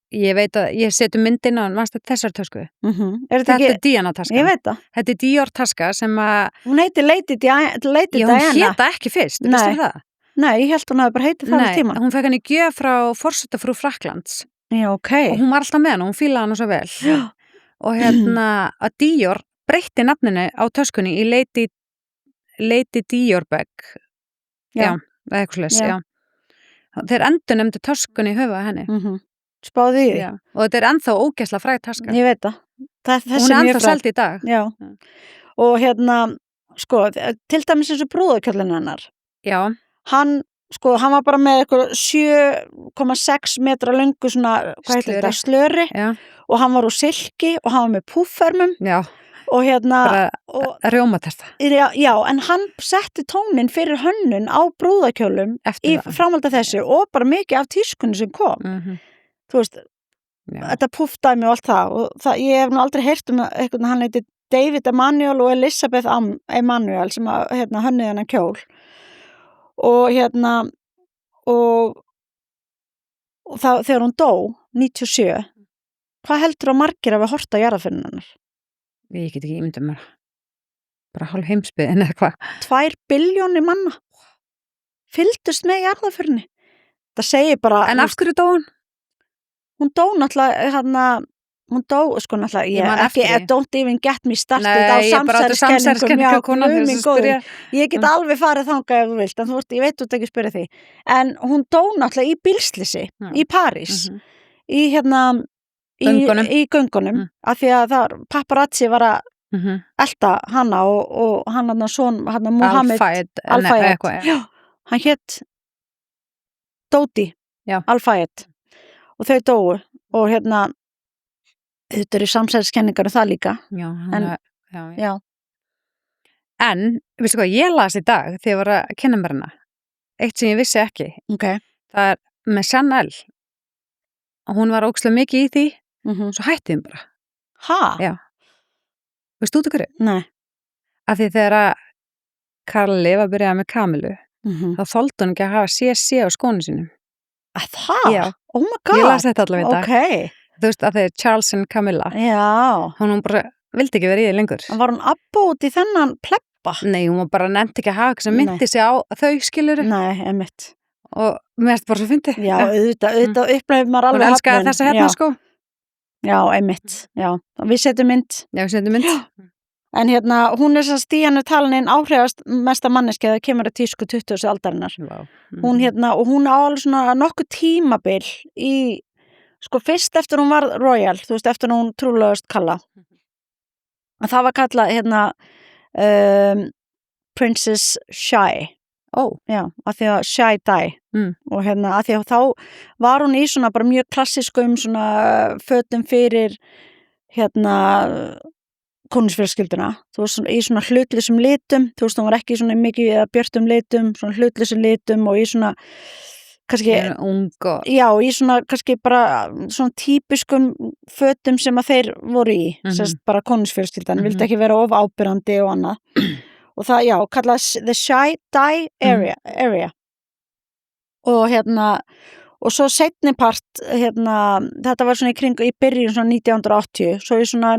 ég veit að ég seti myndin á þessar tösku. Þetta er Diana taska. Ég veit það. Þetta er Dior taska sem að hún heitir Lady Diana. Hún héta ekki fyrst, veistu það? Nei, ég held hún hafi bara heitið það tíma. Hún fekk henni gjöf frá forsetafrú Frakklands. Já, ok. Og hún var alltaf með hana, hún fílaði hana svo vel. Já. Og að Dior breytti nafninu á töskunni í Lady Dior bag. Já, eitthvað slags, já. Þeir endur nefndu töskunni í höfuð henni. Spáði í því. Og þetta er ennþá ógeðslega fræg taska. Ég veit það. Hún er ennþá seld í dag. Já. Og sko, til dæmis eins og brúðarkjólinn hennar. Já. Hann var bara með eitthvað 7,6 metra löngu svona, hvað heitir þetta, slöri. Já. Og hann var úr silki og hann var með púffermum. Já. Og bara rjómaterta. Já, en hann setti tónin fyrir hönnun á brúðarkjólum í framhaldi af þessu og bara mikið af tískunni sem kom. Þú veist, þetta puffdæmi og allt það og ég hef nú aldrei heyrt eitthvað, hann heiti David Emanuel og Elizabeth Emanuel sem hönnuði hennar kjól og og þegar hún dó 97, hvað heldur á margir að við horta jarðarförin hennar? Ég get ekki ímyndað mér bara hálf heimsbyggðin eða hvað 2 billjónir manna fylgdust með jarðarförinni. Það segir bara en af hverju dó hún? Hún dó náttúrulega, hún dó, sko náttúrulega, don't even get me started á samsæriskenningum, ég get alveg farið þangað ef þú vilt, en ég veit þú ekki að spyrja því, en hún dó náttúrulega í bílslisi, í París, í göngunum, af því að paparazzi var að elta hana og hann son, Mohammed Al-Fayed, hann hétt Dodi Al-Fayed. Og þau dóu og þetta eru samsæriskenningar og það líka. Já. En, veistu hvað, ég las í dag þegar ég var að kynna mér hana. Eitt sem ég vissi ekki. Okay. Það er með Chanel. Og hún var ógeðslega mikið í því, svo hætti hún bara. Ha? Já. Veistu út okkur? Nei. Af því þegar að Karli var að byrja með Kamilu, þá þoldi hún ekki að hafa CC á skónu sínum. Að það? Já. Oh my god. Ég las þetta allavega í dag. Ok. Þú veist að þeir Charles and Camilla. Já. Hún bara vildi ekki vera í því lengur. En var hún abbót í þennan pleppa? Nei, hún var bara nefnt ekki að hafa eitthvað sem myndi sig á þau skilur. Nei, einmitt. Og mér erst bara svo fyndi. Já, auðvitað uppleifir maður alveg hafnun. Hún elskaði þessa sko. Já, einmitt. Já, við setjum mynd. Já, við setjum mynd. En hún er svo stíðan talin einn áhrifast mesta manneskja þegar kemur að tísku 20. aldarinnar. Wow. Hún og hún á alveg svona nokkuð tímabil í, sko fyrst eftir hún var royal, þú veist, eftir hún trúlegast kalla. Og það var kallað Princess Shy. Já, af því að Shy die. Og af því að þá var hún í svona bara mjög klassiskum svona fötum fyrir konungsfjölskylduna, þú veist, í svona hlutlausum litum, þú veist, hún var ekki svona mikið eða björtum litum, svona hlutlausum litum og í svona, kannski, ung og já, í svona, kannski bara svona típiskum fötum sem að þeir voru í, sérst bara konungsfjölskyldan, vildi ekki vera of ábyrrandi og annað. Og það, já, kallað The Shy Dye area. Og og svo seinni part, þetta var svona í byrjun svona 1980, svo í svona,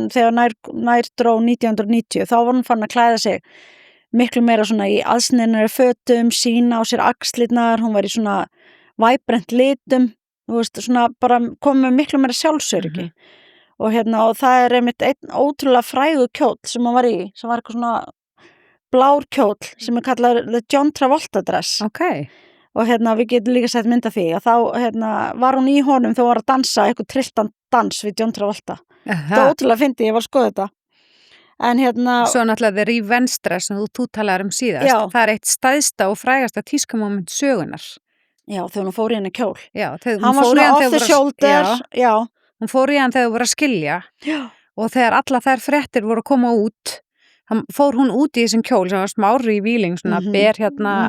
þegar nær dró 1990, þá var hún farin að klæða sig miklu meira svona í aðsniðnari fötum, sína á sér axlirnar, hún var í svona vibrant litum, þú veist, svona bara komið með miklu meira sjálfsöryggi. Og og það er einmitt einn ótrúlega frægur kjóll sem hún var í, sem var eitthvað svona blár kjóll sem kallað The John Travolta dress. Ok. Og við getum líka sett mynd af því að þá var hún í honum þegar hún var að dansa eitthvað trilltan dans við John Travolta. Það var ótrúlega fyndið, ég var að skoða þetta. En Svo náttúrulega The Revenge dress sem þú talaðir síðast. Já. Það er eitt stæðsta og frægasta tískumóment sögunar. Já, þegar hún fór í henni kjól. Já, hann var svona off the shoulder. Já. Hún fór í hann þegar þú voru að skilja. Já. Og þegar alla þær fréttir voru að koma út, fór hún út í þessum kjól sem var smári í víling, svona ber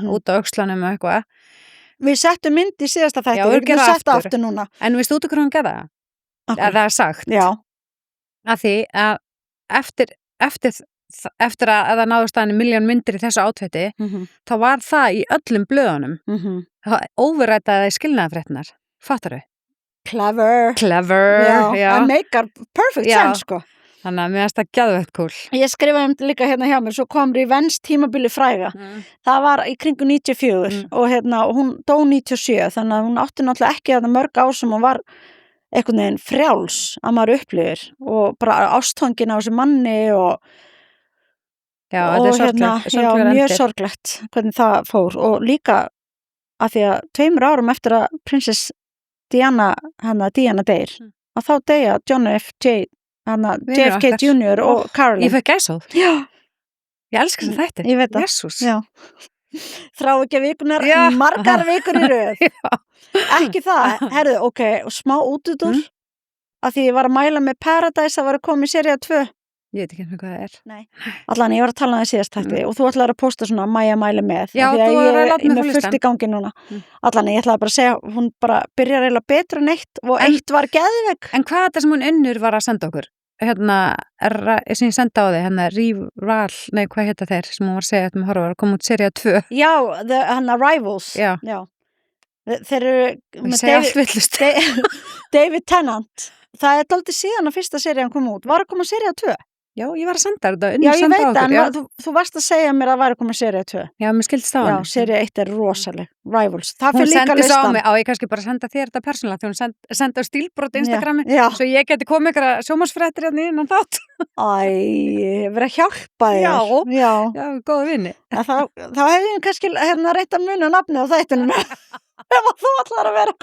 út á öxlanum og eitthvað. Við settum mynd í síðasta þætti, við getum sett aftur núna. En veistu út okkur hún gerða það? Okay. Það er sagt. Já. Að því að eftir að það náðust að henni 1.000.000 myndir í þessu átfetti, þá var það í öllum blöðunum. Það overrætaði skilnaðarfréttinar. Fattar þau? Clever. Já. Það meikar perfect sense, sko. Þannig að mér finnst það geðveikt kúl. Ég skrifaði líka hjá mér, svo kom Revenge tímabili fræga. Það var í kringu 94 og hún dó 97, þannig að hún átti náttúrulega ekki þetta mörg ár sem hún var einhvern veginn frjáls að maður upplifir og bara ástfangin á þessu manni og þetta er sorglegt. Mjög sorglegt hvernig það fór og líka að því að 2 árum eftir að prinsess Diana deyr, að þá deyja John F. JFK Jr. og Caroline. Ég fekk gæsóð. Já. Ég elska þess að þetta. Ég veit það. Jesús. Já. Þrá ekki vikunar, margar vikur í röð. Ekki það. Herðu, ok, og smá útudur að því ég var að mæla með Paradise að var að koma í sería 2. Ég veit ekki hvað það er. Nei. Allan, ég var að tala um það síðast þætti og þú ætlaðir að posta svona Maja mæli með. Já, þú var að láta mig með fullt í gangi núna. Allan, ég ætlaði bara að segja, hún bara byrjar eiginlega betra en eitt og eitt var geðveik. En hvað þetta sem hún unnur var að senda okkur? Sem ég senda á þig, Rival, nei, hvað heita þeir sem hún var að segja að horfa að koma út sería 2. Já, Rivals. Já. Þeir eru David Tennant. Það er dálítið síðan að fyrsta serían kom út. Var að koma sería 2? Já, ég var að senda þetta. Já, ég veit það, en þú varst að segja mér að það væri að koma sería 2. Já, mér skildist á hann. Já, sería 1 er rosaleg. Rivals. Það hún fyrir líka listan. Hún sendi svo á mig, ég kannski bara senda þér þetta persónulega, því hún sendi á stílbrot Instagrami, svo ég geti komið ykkur sjómasfréttir hérna innan þátt. Æ, verið að hjálpa þér. Já, góða vinni. Þá hefði ég kannski reynt að muna nafnið á þættinum. Ef þú ætlar að vera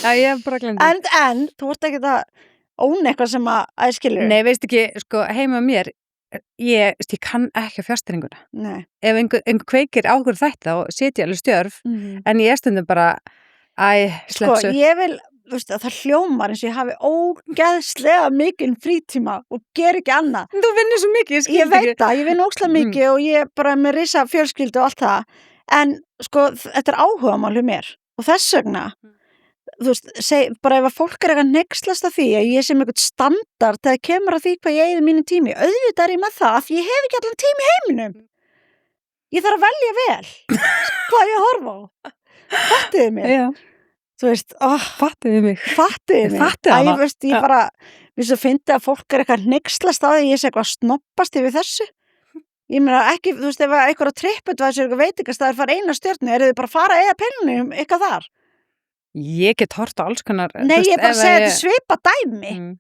Já, ég hef bara glemt. En þú ert ekki að óna eitthvað sem að skilur. Nei, veist ekki, sko, heima mér, ég kann ekki á fjárstýringuna. Nei. Ef einhver kveikir á okkur þetta og setja alveg stjörf, en ég stundum bara, sleppsu. Sko, ég vil, veist, að það hljómar eins og ég hafi ógeðslega mikinn frítíma og ger ekki annað. Þú vinnur svo mikið, ég skildi ekki. Ég veit það, ég vinn ógeðslega mikið og ég bara með risa fjölskyldu og allt það. En, sko, þetta er áhugamál hjá mér og þess vegna þú veist, bara ef að fólk er eitthvað hneykslast af því að ég sem eitthvað standard þegar kemur að því hvað ég eigið mínu tími auðvitað er ég með það að ég hef ekki allan tími í heiminum ég þarf að velja vel hvað ég horfa á fattiði mig þú veist, fattiði mig ég bara við svo fyndi að fólk er eitthvað hneykslast af því ég sé eitthvað snobbast yfir þessu ég meina ekki, þú veist, ef eitthvað tripput var þessu eitthvað veitingastæður fara 1 stjörnu eru þið bara að fara eða penninum eitthvað þar Ég get hort á alls konar Nei, ég bara segja þetta svipa dæmi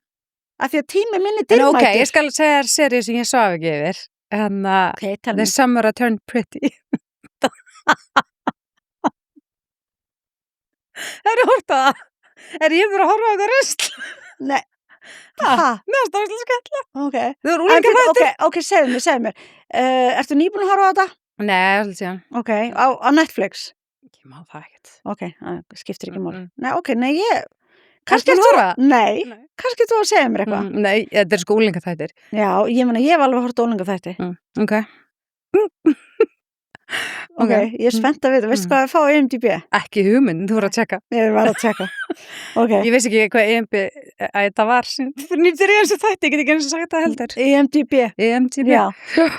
af því að tími minni dýrmættur Ok, ég skal segja þér serið sem ég svaf ekki yfir The Summer I Turned Pretty Er ég hort á það? Er ég bara að horfa á þetta röst? Nei Mér stóðslega skemmtilega Ok, Þú er úlinga fættir Ok, segðu mér Ertu nýbúin að horfa á þetta? Nei, alltaf síðan Ok, á Netflix Ég má það ekkert Ok, skiptir ekki mál Nei, ok, nei, ég Kannski ert að horfa? Nei, kannski þú að segja mér eitthvað. Nei, þetta er sko úlingaþættir. Já, ég meina, ég hef alveg hort á úlingaþætti. Ok. Ok, ég er spennt að vita, veistu hvað að fá IMDb? Ekki hugmynd, þú voru að tjekka. Ég var að tjekka. Ok. Ég veist ekki hvað IMDb, þetta var nýttir í þessu þætti, ég get ekki eins og sagt það heldur. IMDb? Já.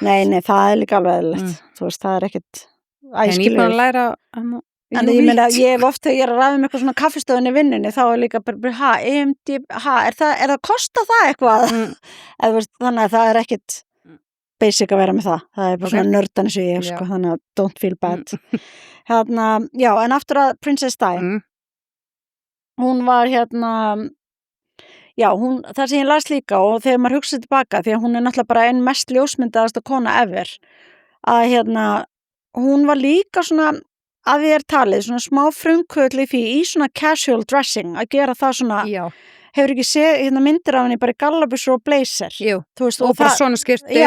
Nei, það er líka alveg eðlilegt. Þú veist, það er ekkit En ég bara að læra En ég meina, ég hef oft þegar ég er að ræða um eitthvað svona kaffistöðun í vinnunni, þá er líka bara, IMDb, er það kosta það eitthvað? Eða, veist, þannig að það er ekkit basic að vera með það. Það er bara svona nördan eins og ég, sko, þannig að don't feel bad. Já, en aftur að Princess Di, hún var já, það sem ég las líka og þegar maður hugsaði tilbaka, því að hún er náttúrulega bara einn mest ljósmyndaðasta kona ever, að hún var líka svona, að við talið, svona smá frumkvöldli í svona casual dressing, að gera það svona, hefur ekki séð myndir af henni bara í gallabuxur og blazer. Jú, veist, og bara svona skyrtu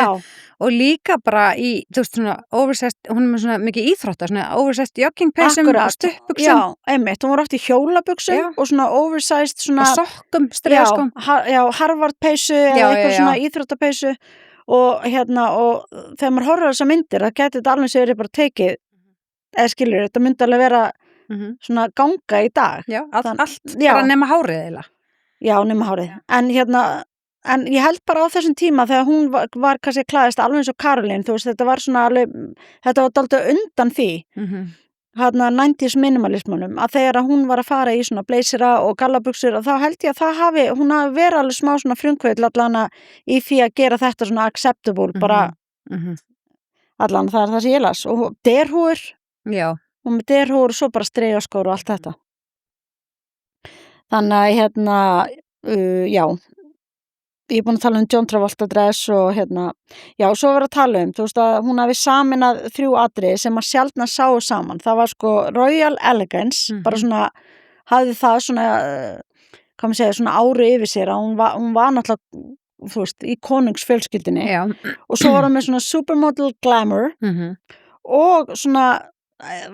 og líka bara í, þú veist, svona oversized, hún er með svona mikið íþrótta, svona oversized joggingpeysum og stuttbuxum. Já, einmitt, hún var oft í hjólabuxum og svona oversized svona og sokkum, striðaskum. Já, Harvard-peysu eða eitthvað svona íþróttapeysu og og þegar maður horfir á þessar myndir, það gæti þetta alveg sér bara tekið, eða skilur, þetta myndi alveg vera svona ganga í dag. Já, allt bara nema hárið eiginlega. Já, nema hárið. En ég held bara á þessum tíma þegar hún var kannski klæðist alveg eins og Caroline, þú veist, þetta var svona alveg, þetta var dálítið undan því, 90s minimalismunum, að þegar hún var að fara í svona blazera og gallabuxur, þá held ég að hún hafi verið alveg smá svona frumkvöld allana í því að gera þetta svona acceptable, bara allan, það er það sem ég las. Og derhúur, og með derhúur og svo bara streyjaskór og allt þetta. Þannig að já, ég er búin að tala um John Travolta dress og já, svo var að tala um, þú veist að hún hafi saminað 3 atriði sem að sjaldna sáu saman. Það var sko Royal Elegance, bara svona, hafði það svona, hvað maður segja, svona ári yfir sér að hún var náttúrulega, þú veist, í konungsfjölskyldinni og svo var hún með svona supermodel glamour og svona,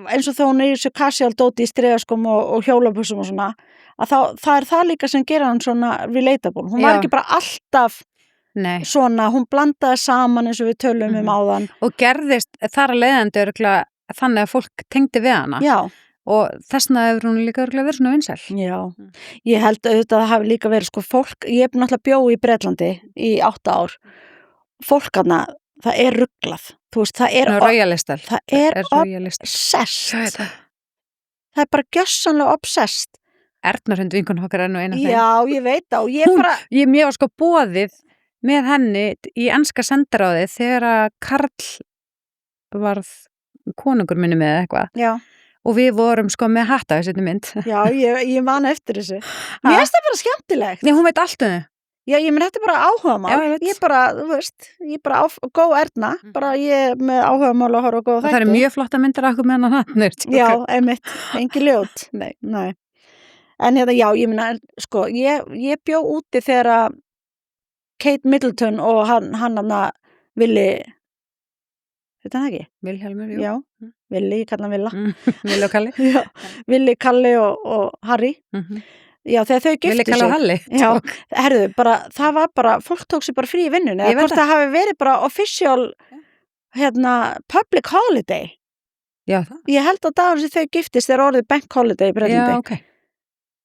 eins og þá hún er í þessu casual dóti í striðaskum og hjólabuxum og svona, að það er það líka sem gera hann svona relatable. Hún var ekki bara alltaf svona, hún blandaði saman eins og við tölum um áðan. Og gerðist þar að leiðandi örugglega þannig að fólk tengdi við hana. Já. Og þessna hefur hún líka örugglega verið svona vinsæl. Já. Ég held auðvitað að það hafi líka verið, sko, fólk, ég hef náttúrulega bjó í Bretlandi í 8 ár. Fólk hana, það er rugglað. Þú veist, það er obsessed. Það er bara gjössanlega obsessed. Erna vinkun okkar er nú eina þeim. Já, ég veit það og ég bara... Mér var sko boðið með henni í enska sendiráðið þegar að Karl varð konungur minni með eitthvað. Já. Og við vorum sko með hatta þessi mynd. Já, ég man eftir þessu. Mér finnst það bara skemmtilegt. Nei, hún veit allt um þau. Já, ég menn þetta er bara áhugamál. Ég bara, þú veist, góð Erna, bara ég með áhugamál að horfa og góða þætti. Það er mjög flotta myndir af okkur með hann. Já, einmitt, engi ljót. Nei. En já, ég meina, sko, ég bjó úti þegar Kate Middleton og hann Willi, veit hann ekki? Vilhjálmur, jú. Já, Willi, ég kalla hann Villa. Willi og Kalli. Já, Willi, Kalli og Harry. Já, þegar þau giftu sig. Willi, Kalli og Halli. Já, herðu, bara, það var bara, fólk tók sér bara frí í vinnunni. Eða hvort það hafi verið bara official, public holiday. Já, það. Ég held að dagur sem þau giftist er orðið bank holiday í Bretlandi. Já, ok.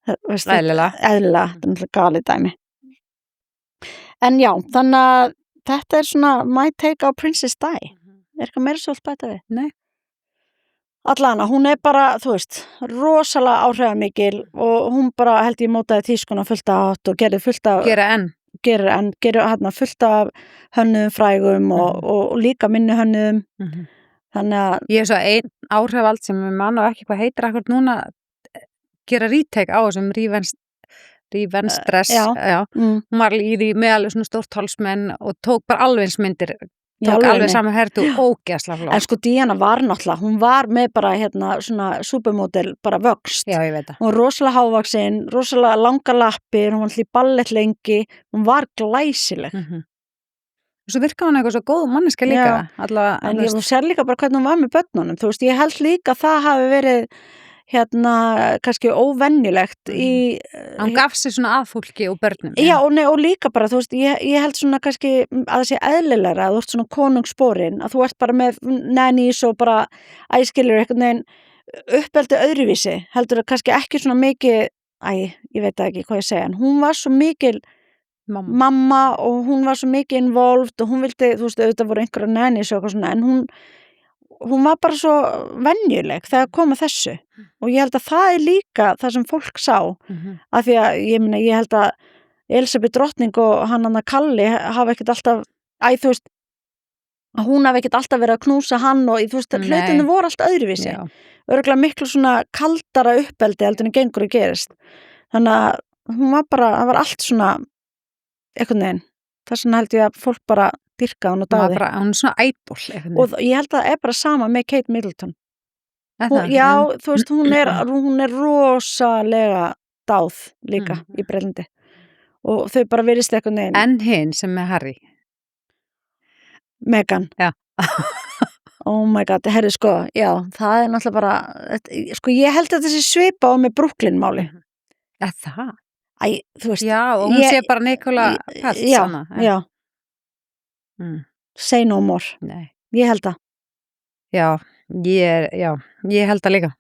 Eðlilega, þetta er galið dæmi. En já, þannig að þetta er svona my take á Princess Di. Er eitthvað meira svolítið bæta við? Nei. Allana, hún er bara, þú veist, rosalega áhrifamikil og hún bara held ég mótaði tískuna fullt af átt og gerði fullt af... Gerir fullt af hönnuðum frægum og líka minni hönnuðum. Þannig að... Ég er svo einn áhrifald sem við mann og ekki hvað heitir akkur núna gera retake á þessum Revenge dress. Já. Hún var í því með alveg svona stórt hálsmenn og tók bara alveg eins myndir. Tók alveg saman hertu ógeðslega flott. En sko Diana var náttúrulega, hún var með bara svona supermodel bara vöxt. Já, ég veit það. Hún var rosalega hávaksin, rosalega langa lappir, hún var alltaf í ballett lengi, hún var glæsileg. Svo virkaði hún eitthvað svo góð manneska líka. En ég sér líka bara hvernig hún var með börnunum, þú veist, ég held líka það hafi verið kannski óvenjulegt í Hann gaf sér svona að fólki og börnum. Já, og líka bara, þú veist, ég held svona kannski að það sé eðlilegra að þú ert svona konungssporin, að þú ert bara með nennís og bara æskilur einhvern veginn uppeldi öðruvísi, heldur það kannski ekki svona mikið, ég veit ekki hvað ég segja, en hún var svo mikil mamma og hún var svo mikið involved og hún vildi, þú veist, auðvitað voru einhverja nennís og eitthvað svona, en hún var bara svo venjuleg þegar kom að þessu og ég held að það líka það sem fólk sá af því að ég held að Elisabeth drottning og hann Kalli hafa ekkert alltaf, þú veist að hún hafi ekkert alltaf verið að knúsa hann og þú veist, hlutinu voru allt öðruvísi örugglega miklu svona kaldara uppeldi heldur en gengur að gerist þannig að hún var bara, það var allt svona einhvern veginn, þess vegna held ég að fólk bara dyrka hún og dáði. Hún er svona ædol. Og ég held að það er bara sama með Kate Middleton. Já, þú veist, hún er rosalega dáð líka í Bretlandi. Og þau bara virðist eitthvað neginn. En hinn sem er Harry? Meghan. Já. Oh my god, herri sko, já, það er náttúrulega bara, sko ég held að þessi svipa á með Brooklyn máli. Það? Þú veist. Já, og hún sé bara Nikola Peltz. Já. Say no more. Nei. Ég held það. Já, ég held það líka.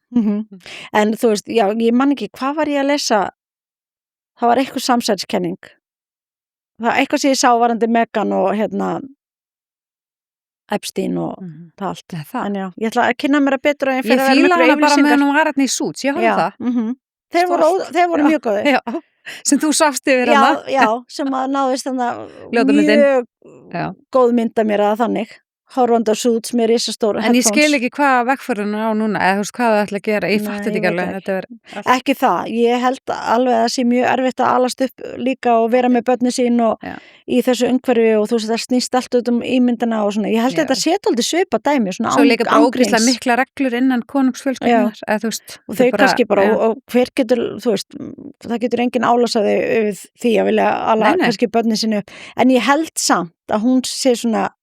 En þú veist, já, ég man ekki, hvað var ég að lesa? Það var eitthvað samsæriskenning. Það var eitthvað sem ég sá varandi Meghan og Epstein og það allt. En já, ég ætla að kynna mér að betra en ég fíla hana bara með hann og var hérna í Suits, ég horfði það. Þeir voru mjög góðir. Já, sem þú sást yfir hana. Já, sem að náðist mjög góð mynda mér að þannig. Horfandi á Suits með risastór headphones. En ég skil ekki hvað vegförun á núna, eða þú veist hvað það ætla að gera, ég fatt þetta ekki alveg. Ekki það, ég held alveg að það sé mjög erfitt að alast upp líka og vera með börnin sín og í þessu umhverfi og þú veist það snýst allt ímyndina og svona, ég held þetta sé aldrei svipa dæmi, svona svo líka bara ógeðslega mikla reglur innan konungsfjölskyldunar, eða þú veist. Og þau kannski bara, og hver getur, þú veist, það getur enginn álasaði yfir því að vilja ala kannski börnin sínu upp, en ég held samt að hún sé svona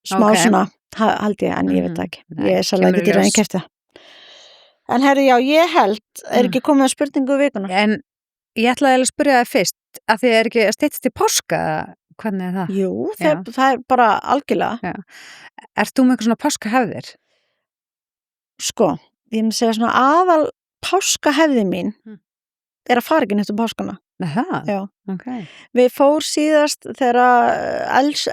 smá svona, held ég, en ég veit ekki ég er svolítið ekki til að kæfta en herri, já, ég held ekki komið að spurningu vikuna en ég ætlaði að spyrja það fyrst að þið ekki að styttast í páska hvernig er það? Jú, það er bara algjörlega Ert þú með eitthvað svona páskahefðir? Sko, ég myndi segja svona aðal páskahefði mín er að fara ekki nýtt páskana Já, Við fór síðast þegar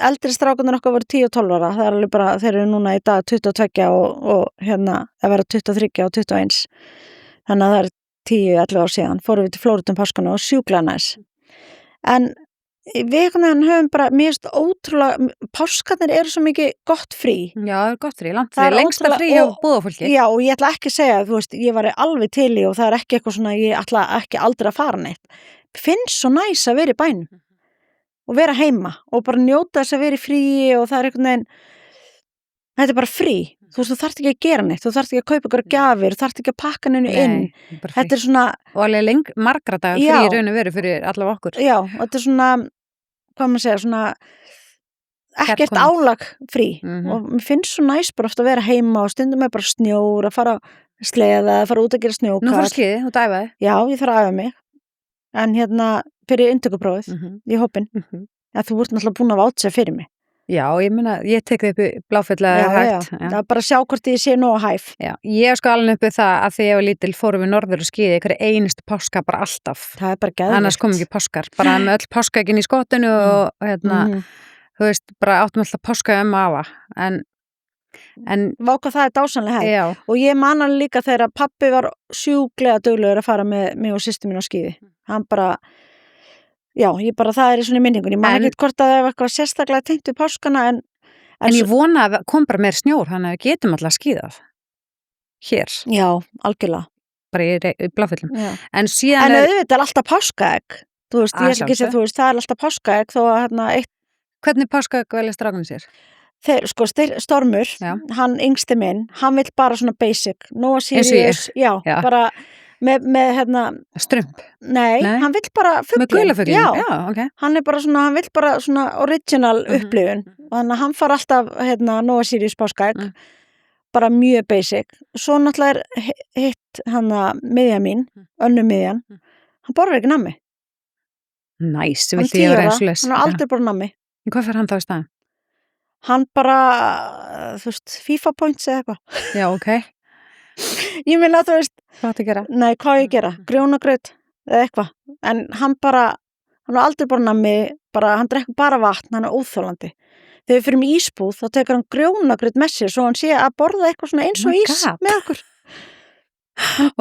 eldri strákunar okkar voru 10 og 12 ára, það er alveg bara, þeir eru núna í dag 22 og það verður 23 og 21 þannig að það er 10-11 ár síðan fórum við til Flóritum páskana og sjúklega næs en við höfum bara, mér finnst ótrúlega, páskarnir eru svo mikið gott frí. Já, það er gott frí, langt frí, lengsta frí hjá búðafólki. Já, og ég ætla ekki að segja, þú veist, ég var alveg til í og það er ekki eitthvað svona, ég ætla ekki aldrei að fara neitt. Finnst svo næs að vera í bænum og vera heima og bara njóta þess að vera í fríi og það er einhvern veginn, þetta er bara frí. Þú veist, þú þarft ekki að gera neitt, þú þarft ekki að kaupa ykkur gjafir, þú þarft ekki að pakka neinu inn. Þetta er svona... Og alveg margra dagar frí í raun og veru fyrir allavega okkur. Já, þetta er svona, hvað maður segja, svona ekkert álag frí og mér finnst svo næs bara ofta að vera heima og stundum er bara snjór, að fara að sleða, að fara út að gera snjókast. Nú fyrir skeiði, þú dæfaði? Já, ég þarf að æfa mig. En fyrir inntökuprófið í hópinn, að þú ert náttúrulega búin að átsa fyrir mig. Já, ég meina, ég tek þið upp í Bláfjallega hægt. Já, það er bara að sjá hvort ég sé nógu hæf. Já, ég sko alveg uppi það að þegar ég var lítil fórum við norður og skíði hverju einustu páska bara alltaf. Það er bara geðvikt. Annars kom ekki páskar, bara með öll páskaegin í skottinu og þú veist, bara áttum alltaf páska afa. En váka það er dásanlega hægt. Já. Og ég man alveg líka þegar pabbi var sjúklega duglegur að fara með mig og systur mín á skíði. Hann bara... Já, það er í svona minningun. Ég man ekki hvort að það er eitthvað sérstaklega tengt við páskana en ég vona að kom bara meir snjór, þannig að við getum alltaf skíðað hér. Já, algjörlega. Bara í Bláfjöllum. En auðvitað er alltaf páskaegg. Þú veist, ég ekki sé, þú veist, það er alltaf páskaegg þó að eitt... Hvernig páskaegg velja strákunum sér? Þeir, sko, Stormur, hann yngsti minn, hann vill bara svona basic. Nóa Sirius, já, bara... með strump? Nei, hann vill bara fuglin. Með gulafuglin? Já, ok. Hann vill bara svona original upplifun og þannig að hann far alltaf Nóa Sirius páskaegg bara mjög basic. Svo náttúrulega hitt hana miðja mín, önnur miðjan, hann borðar ekki nammi. Næs, Hann vildi ég 10 vera ára, eins og les. hann er aldrei borðað nammi. Hvað fer hann þá í staðinn? Hann bara, þú veist, FIFA points eða eitthvað. Já, ok. Ég meina, þú veist, Hvað átti að gera? nei, hvað á ég að gera? Grjónagraut eða eitthvað. En hann er aldrei borðað nammi, hann drekkur bara vatn, hann er óþolandi. Þegar við fyrir í ísbúð, þá tekur hann grjónagraut með sér, svo hann sé að borða eitthvað svona eins og Oh my ís God. með okkur.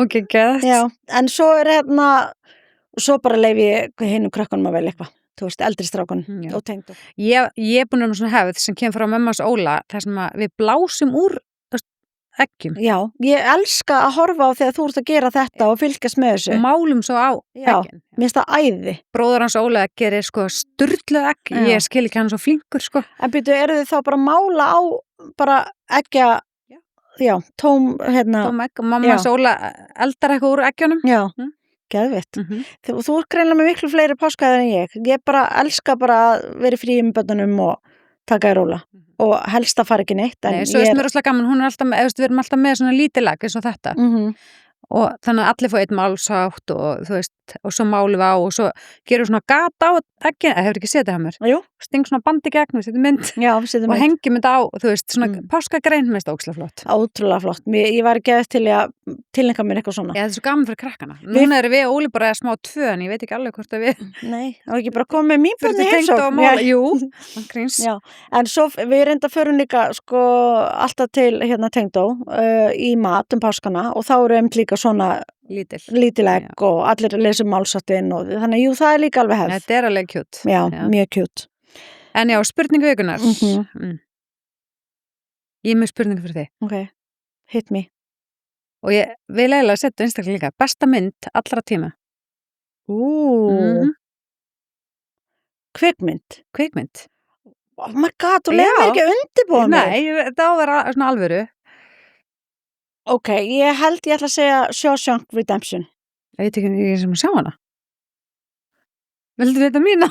Ok, gett. Já, en svo svo bara leyfi ég hinum krökkunum að velja eitthvað. Þú veist, eldri strákunum Já. og tengdu. Ég er búin að með svona hefð sem kemur frá mömmas Óla, þar sem að við blásum úr eggjum Já, ég elska að horfa á þegar þú ert að gera þetta og fylgjast með þessu. og málum svo á Já, eggin. mér finnst það æði. Bróður hans Óla gerir sko sturluð egg, Já. ég skil ekki hann svo flinkur sko. En byrju, eru þið þá bara að mála á bara eggja, já, tóm, Tóm egg og mamma Já. Óla eldar eitthvað úr eggjunum. já, Mm. geðvitt. Mm Þú ert greinlega með miklu fleiri páskaðir en ég. Ég bara elska bara að vera í fríum bönnunum og taka í róla. Og helst að fara ekki neitt. En Nei, svo er mér rosalega gaman, hún er alltaf með, við erum alltaf með svona lítilag eins og þetta og þannig að allir fá einn málsátt og þú veist, og svo málum við á og svo gerum svona gata á eggin, hefur ekki séð þetta hjá mér, Jú, sting svona bandi gegn, við setjum mynd já, við setjum og hengjum þetta á, þú veist, svona Mm. páskagrein með þetta ókslega flott. Ótrúlega flott. Ég var ekki eftir til að tilnefna mér eitthvað svona. Já, þetta er svo gaman fyrir krakkana. Núna erum við Óli bara smá tvö, en ég veit ekki alveg hvort að við Nei, og ekki bara koma með mín fyrir bönni til tengd og mála. Jú, gríns. Já, en svo við reynda förum líka sko alltaf til tengdó í mat páskana og þá eru líka svona lítil egg og allir lesum málsatinn og þannig, jú, það er líka alveg hefð. Þetta er alveg kjút. Já, mjög kjút. En já, spurningu vikunar. Mhm. Ég er með spurningu fyrir þig. Ok, hit me. Og ég vil eiginlega setja einstaklega líka. Besta mynd allra tíma. Kvikmynd. Kvikmynd. Oh my god, þú leiðir mér ekki undirbúa mig. Nei, þetta á að vera svona alvöru. Ok, ég ætla að segja Shawshank Redemption. Ég veit ekki ég sem að sjá hana. Vildu vita mína?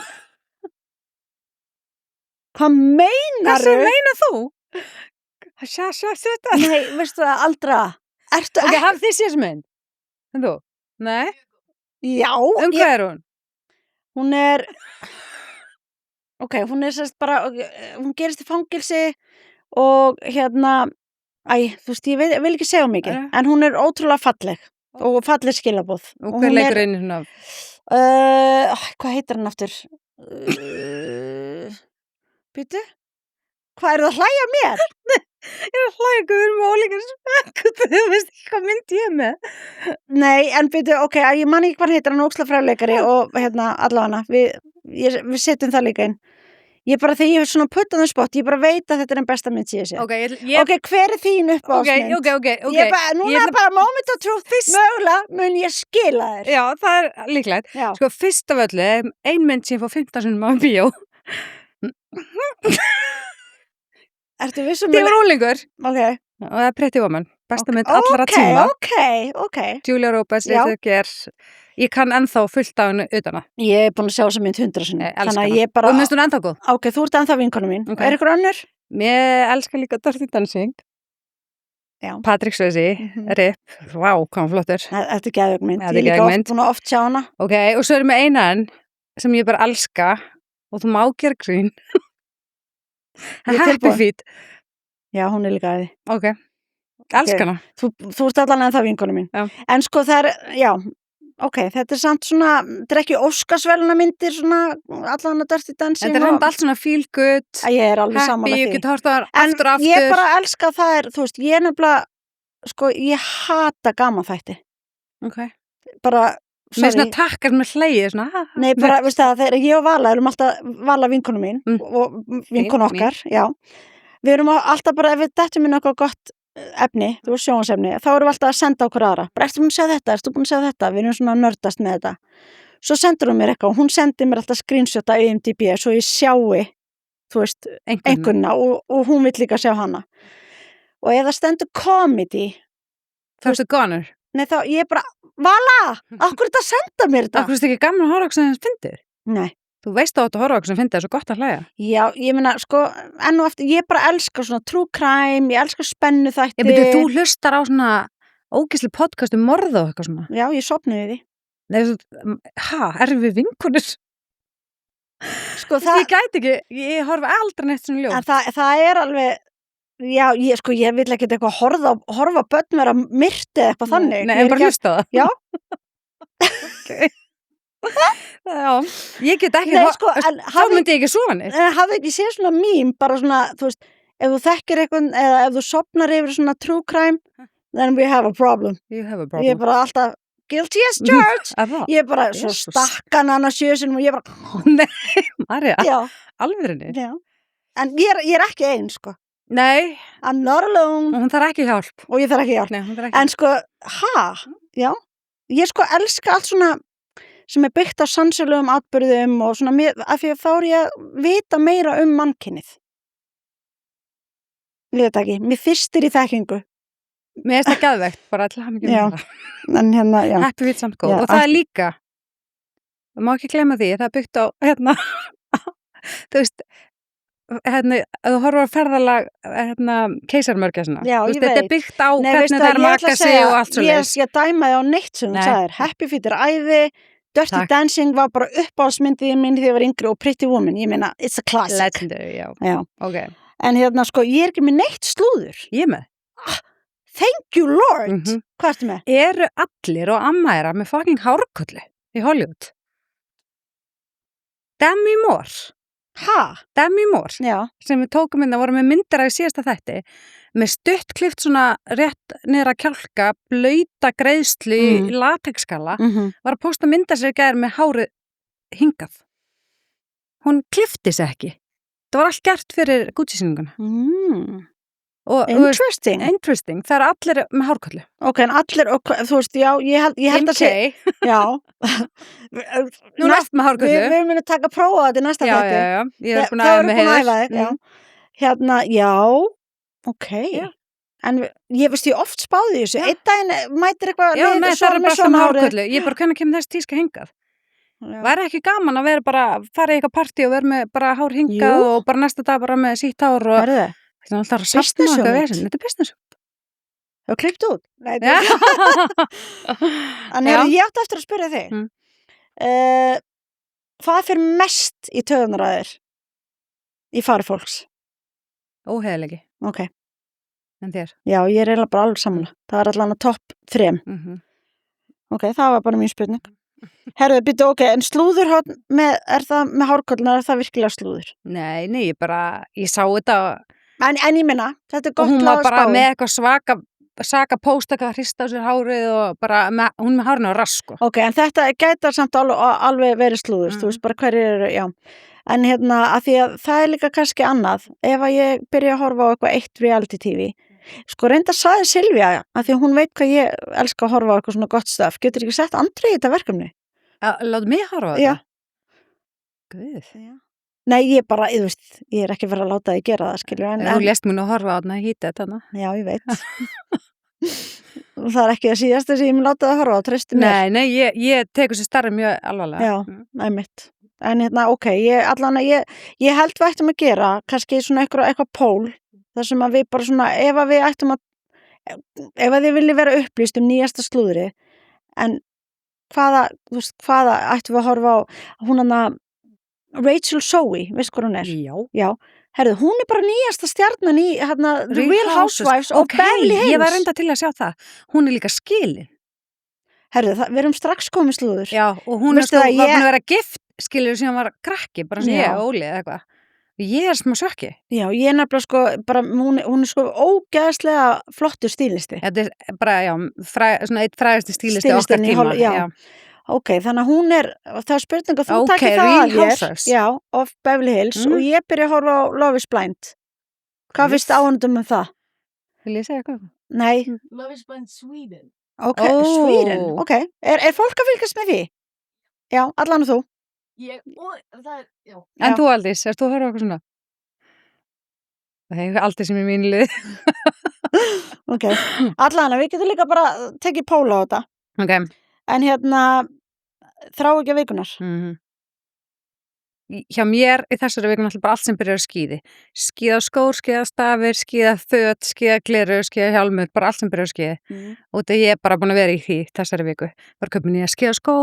Hvað meinar Hvað meinar þú? Sjá, þetta. Nei, veistu það, Aldra. Ertu Ok, hafði þið séð sem mynd? En þú? Nei? Já. Hvað er hún? Hún er, ok, hún er sérst bara, hún gerist í fangilsi og þú veist, ég vil ekki segja mikið, en hún er ótrúlega falleg og falleg skilaboð. Og hver leikur einu svona? Hvað heitir hann aftur? Býtu? Hvað er það að hlæja mér? Ég er að hlæja ykkur, við erum ólíkar smekk, þú veist ekki hvað mynd ég er með. Nei, en býtu, ok, ég man ekki hvað heitir hann ókslega fræðleikari og allavega við setjum það líka inn. Ég bara, þegar ég hef svona put on the spot, ég bara veit að þetta er einn besta mynd síðan sér. Ok, hver er þín uppáhaldsmynd? Ok. Núna er bara moment of truth, mögulega mun ég skila þér. Já, það er líklegt. Já. Sko, fyrst af öllu, ein mynd sem ég fór 15 sinnum á bíó. Ertu vissum? Ég var úlingur. Ok. Og það er Pretty Woman, besta mynd allra tíma. Ok. Julia Roberts, ég kann ennþá fullt á henni utan að. Ég er búin að sjá þessa mynd 100 sinnum. Þannig að ég bara... Og minnst hún ennþá góð. Ok, þú ert ennþá vinkonu mín. Okay. Er ykkur önnur? Mér elskar líka Dirty Dancing. Já. Patrick Swayze, RIP. Vá, hvað flottur. Þetta er geðveik mynd. Ég er líka búin að oft sjá hana. Ok, og svo erum við einan sem ég bara elska og þú má gera grín. Happy Feet. Já, hún er líka aðeins. Ok, elska hana. Þú ert allan ennþá vinkonu mín. Já. En sko það er, já, ok, þetta er samt svona, þetta er ekki Óskarsverðlauna myndir svona, allan að Dirty Dancing. Þetta er samt allt svona feel good, ég er alveg sammála því. Happy, ég get hort á það aftur og aftur. En ég bara elska að það er, þú veist, ég er nefnilega, sko, ég hata gaman þætti. Ok. Bara, sorry. Með svona takkar með hlegið, svona. Nei, bara, veist það, þegar ég og Vala erum alltaf, Vala vinkonu mín og vinkonu okkar, já. Við erum alltaf bara, ef við dettum inn eitthvað gott efni, þú veist sjónvarsefni, þá erum við alltaf að senda okkur aðra. Bara, ertu búin að segja þetta, ertu búin að segja þetta? Við erum svona nördast með þetta. Svo sendur hún mér eitthvað og hún sendir mér alltaf screenshot af IMDb svo ég sjái, þú veist, einhverna og hún vill líka sjá hana. Og ef það stendur comedy, þá ertu gonur. Nei, þá ég bara, Vala, okkur er þetta að senda mér þetta? Okkur er þetta ekki gaman að horfa okkur sem þess fyndir? Nei. Þú veist að horfa okkur sem finnst það svo gott að hlæja. Já, ég meina, sko, enn og eftir, ég bara elska svona true crime, ég elska spennu þætti. Ég byrju, þú hlustar á svona ógeðsli podcast morð og eitthvað svona. Já, ég sofnaði því. Nei, erum við vinkonur? Sko, Ég gæti ekki, ég horfa aldrei neitt svona ljóð. En það alveg, já, ég vil ekki eitthvað horfa börn vera myrti eða eitthvað þannig. Nei, en bara hlusta það. Já. Okay. Já, ég get ekki, sko, þá myndi ég ekki sofa neitt. En hafði ekki séð svona mím, bara svona, þú veist, ef þú þekkir eitthvað, eða ef þú sofnar yfir svona true crime, then we have a problem. You have a problem. Ég er bara alltaf, guilty as charged. Ég er bara, svo stakkan hann að sjösunum og ég bara, nei, Marja, já. Alvörinni. Já. En ég er ekki ein, sko. Nei. I'm not alone. Og hún þarf ekki hjálp. Og ég þarf ekki hjálp. Nei, hún þarf ekki. En sko, já, ég sko elska allt svona sem er byggt á sannsögulegum atburðum og svona, af því að þá er ég að vita meira mannkynið. Ég veit ekki, mér fyrstir í þekkingu. Mér finnst það geðveikt, bara til hamingju með það. En hérna, já. Happy with samt góð. Já, og það er líka, það má ekki gleyma því, það er byggt á, þú veist, ef þú horfir á ferðalag, keisarmörgja svona. Já, ég veit. Þetta er byggt á hvernig það er maka sig og allt svo leys. Ég dæmaði á neitt sem þú sagðir. Happy Feet er æði, Dirty Dancing var bara uppáhaldsmyndið minn þegar ég var yngri og Pretty Woman, ég meina, it's a classic. Legendary, já. Ok. En hérna, sko, ég er ekki með neitt slúður. Ég með. Thank you, Lord. Hvað ertu með? Eru allir og ammæra með fucking hárkollu í Hollywood? Demi Moore. Demi Moore. Já. Sem við tókum inn að voru með myndir af í síðasta þætti með stutt klift svona rétt niður að kjálka, blauta greiðslu í latexskala, var að posta mynda sér gær með hárið hingað. Hún klifti sig ekki. Það var allt gert fyrir Gucci-sýninguna. Interesting. Það eru allir með hárkollu. Ok, en allir, þú veist, já, ég held að sé. Já. Nú næst með hárkollu. Við munum taka að prófa þetta í næsta þætti. Já. Ég er búin að æfa með heiður. Hérna, já, ok. Já. En ég veist, ég oft spáði þessu. Einn daginn mætir eitthvað. Já, nei, það er bara alltaf með hárkollu. Ég er bara, hvernig kemur þess tíska hingað? Væri ekki gaman að vera bara, fara í eitthvað partí og vera með bara hár hingað og bara næsta dag bara með sítt hár og það er alltaf að safna eitthvað vesinn. Þetta er business. Það var klippt út. En ég átti eftir að spyrja þig. Hvað fyrir mest í taugarnar í fari fólks? Óheðilegi. Ok. En þér? Já, ég er eiginlega bara alveg sammála. Það er allan að topp 3. Ok, það var bara mín spurning. Herðu, býttu, ok, en slúður er það með hárkolluna, er það virkilega slúður? Nei, ég sá þetta. En ég minna, þetta er gott lág spáð. Hún var bara með eitthvað svaka pósta, eitthvað að hrista á sér hárið og bara, hún með hárinu á rask. Ok, en þetta gætar samt alveg verið slúður, þú veist bara hverju eru, já. En hérna, að því að það er líka kannski annað, ef að ég byrja að horfa á eitthvað eitt reality TV, sko reynda sagði Silvía, að því að hún veit hvað ég elska að horfa á eitthvað svona gott stöf, getur ekki sett Andri í þetta verkefni? Láta mig horfa á þetta? Já. Guð. Já. Nei, ég er ekki verið að láta þig gera það, skilju. Þú lést mér nú að horfa á þetta, hýta þetta. Já, ég veit. Það er ekki það síðasta sem ég mun láta það að horfa á, treystu mér. Nei, ég tekur sér starri mjög alvarlega. Já, einmitt. En hérna, ok, ég held við ættum að gera, kannski svona eitthvað pól, þar sem að við bara svona, ef að þið viljið vera upplýst nýjasta slúðri, en hvaða ættum við að horfa á, hún Rachel Zoe, veist hvað hún er? Já. Herðu, hún er bara nýjasta stjarnan í The Real Housewives of Beverly Hills. Ég var reynda til að sjá það. Hún er líka skilin. Herðu, við erum strax komið slúður. Já, og hún var búin að vera gift, skilur, sem var krakki, bara sem ég og Óli eða eitthvað. Ég er smá sjokki. Já, ég er nefnilega sko, bara, hún er sko ógeðslega flottur stílisti. Þetta er bara, já, svona eitt frægasti stílisti okkar tíma. Já. Ok, þannig að hún er, það er spurning að þú takir það að þér. Já, of Beverly Hills og ég byrja að horfa á Love is Blind. Hvað finnst áhundum um það? Vil ég segja eitthvað? Nei. Love is Blind Sweden. Ok, Sweden, ok. Er fólk að fylgast með því? Já, allan og þú. En þú Aldís, erst þú að horfa eitthvað svona? Það er aldrei sem er mínu lið. Ok, allan, við getum líka bara tekið póla á þetta. Ok. En hérna, þrá ekki að vikunar. hjá mér í þessari viku náttúrulega bara allt sem byrjar á skíði. Skíðaskór, skíðastafir, skíðaföt, skíðagleru, skíðahjálmur, bara allt sem byrjar á skíði. Og þetta ég er bara búin að vera í því þessari viku. Bara köpum nýja skíðaskó.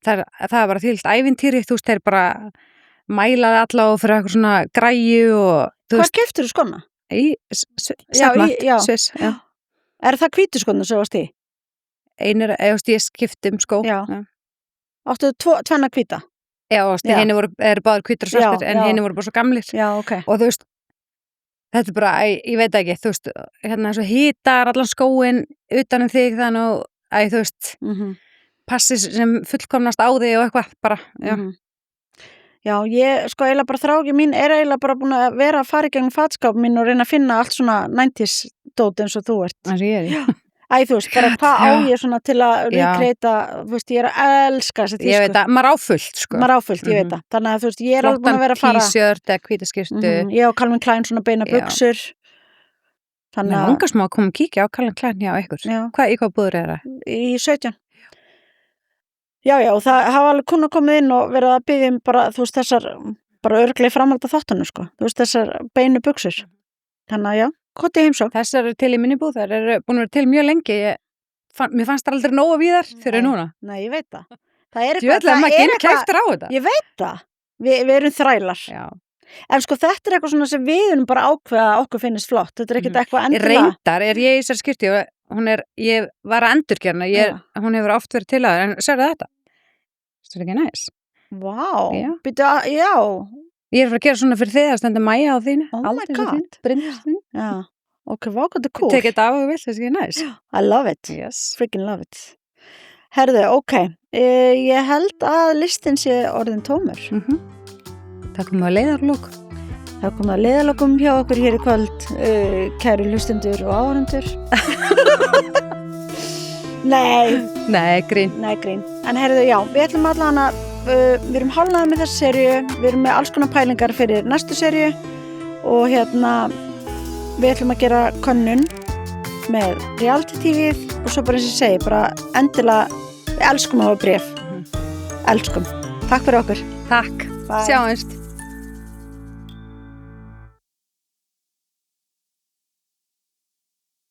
Það er bara þvílíkt ævintýri, þú veist, þeir bara mælaði alla og fyrir eitthvað svona græju og... Hvað keyptirðu skona? Í Sviss, já. Er það hvítu skona sem varst í? Ég skipti skó. Já. Áttu tvenna hvíta? Já, henni eru báður hvítur og svartir en henni voru bara svo gamlir. Já, ok. Og þú veist, þetta er bara, ég veit ekki, þú veist, hérna eins og hítar allan skóin utan þig þannig að þú veist, passi sem fullkomnast á þig og eitthvað, bara, já. Já, ég, sko, eiginlega bara þráki mín er eiginlega bara búin að vera að fara í gegnum fatskáp mín og reyna að finna allt svona 90s dót eins og þú ert. Það er ég. Þú veist, bara hvað á ég svona til að recreata, þú veist, ég er að elska þessi tísku. Ég veit að, maður áfullt, sko. Maður áfullt, ég veit það. Þannig að þú veist, ég er alveg búin að vera að fara. Flottan t-shirt eða hvítaskirtu. Ég og Calvin Klein svona beina buxur. Þannig að... Mér smá að koma að kíkja á Calvin Klein hjá ykkur. Já. Í hvað búður er það? Í 17. Já, og það hafa alveg kunna komið inn og verið að biðja bara, þú veist, þessar, bara örglega framhalda þáttunum, sko. Þú veist, þessar beinu buxur. Þannig að, já, hvort ég heimsók. Þessar eru til í minni búð, þær eru búin að vera til mjög lengi. Mér fannst það aldrei nógu víðar fyrir núna. Nei, ég veit það. Það er eitthvað, ég veit það. Við erum þrælar. Já. En sko þetta er eitthvað svona sem við erum bara ákveða að okkur finnst flott. Þetta er ekkert eitthvað endilega. Reyndar er ég í þessar skirtu ég var að endurgerna, hún hefur oft verið til að en sérðu þetta? Það er ekki næs. Vá, býtu að, já. Ég er að gera svona fyrir þig að stenda Mæja á þínu. Oh my god. Brynjarstín. Já, ok, vá, hvað þetta er cool. Tekið þetta af og vill, það er ekki næs. I love it. Yes. Freaking love it. Herðu, ok. Ég held að listin sé orðin tómur. Það komið að leiðarlók. Það komið að leiðarlókum hjá okkur hér í kvöld, kæru hlustendur og áhorfendur. Nei, grín. En herðu, já, við ætlum allan að, við erum hálfnaði með þessu seríu, við erum með alls konar pælingar fyrir næstu seríu og við ætlum að gera könnun með reality TV-ið og svo bara eins og ég segi, bara endilega, við elskum að hafa bréf. Elskum. Takk fyrir okkur. Takk. Sjáumst.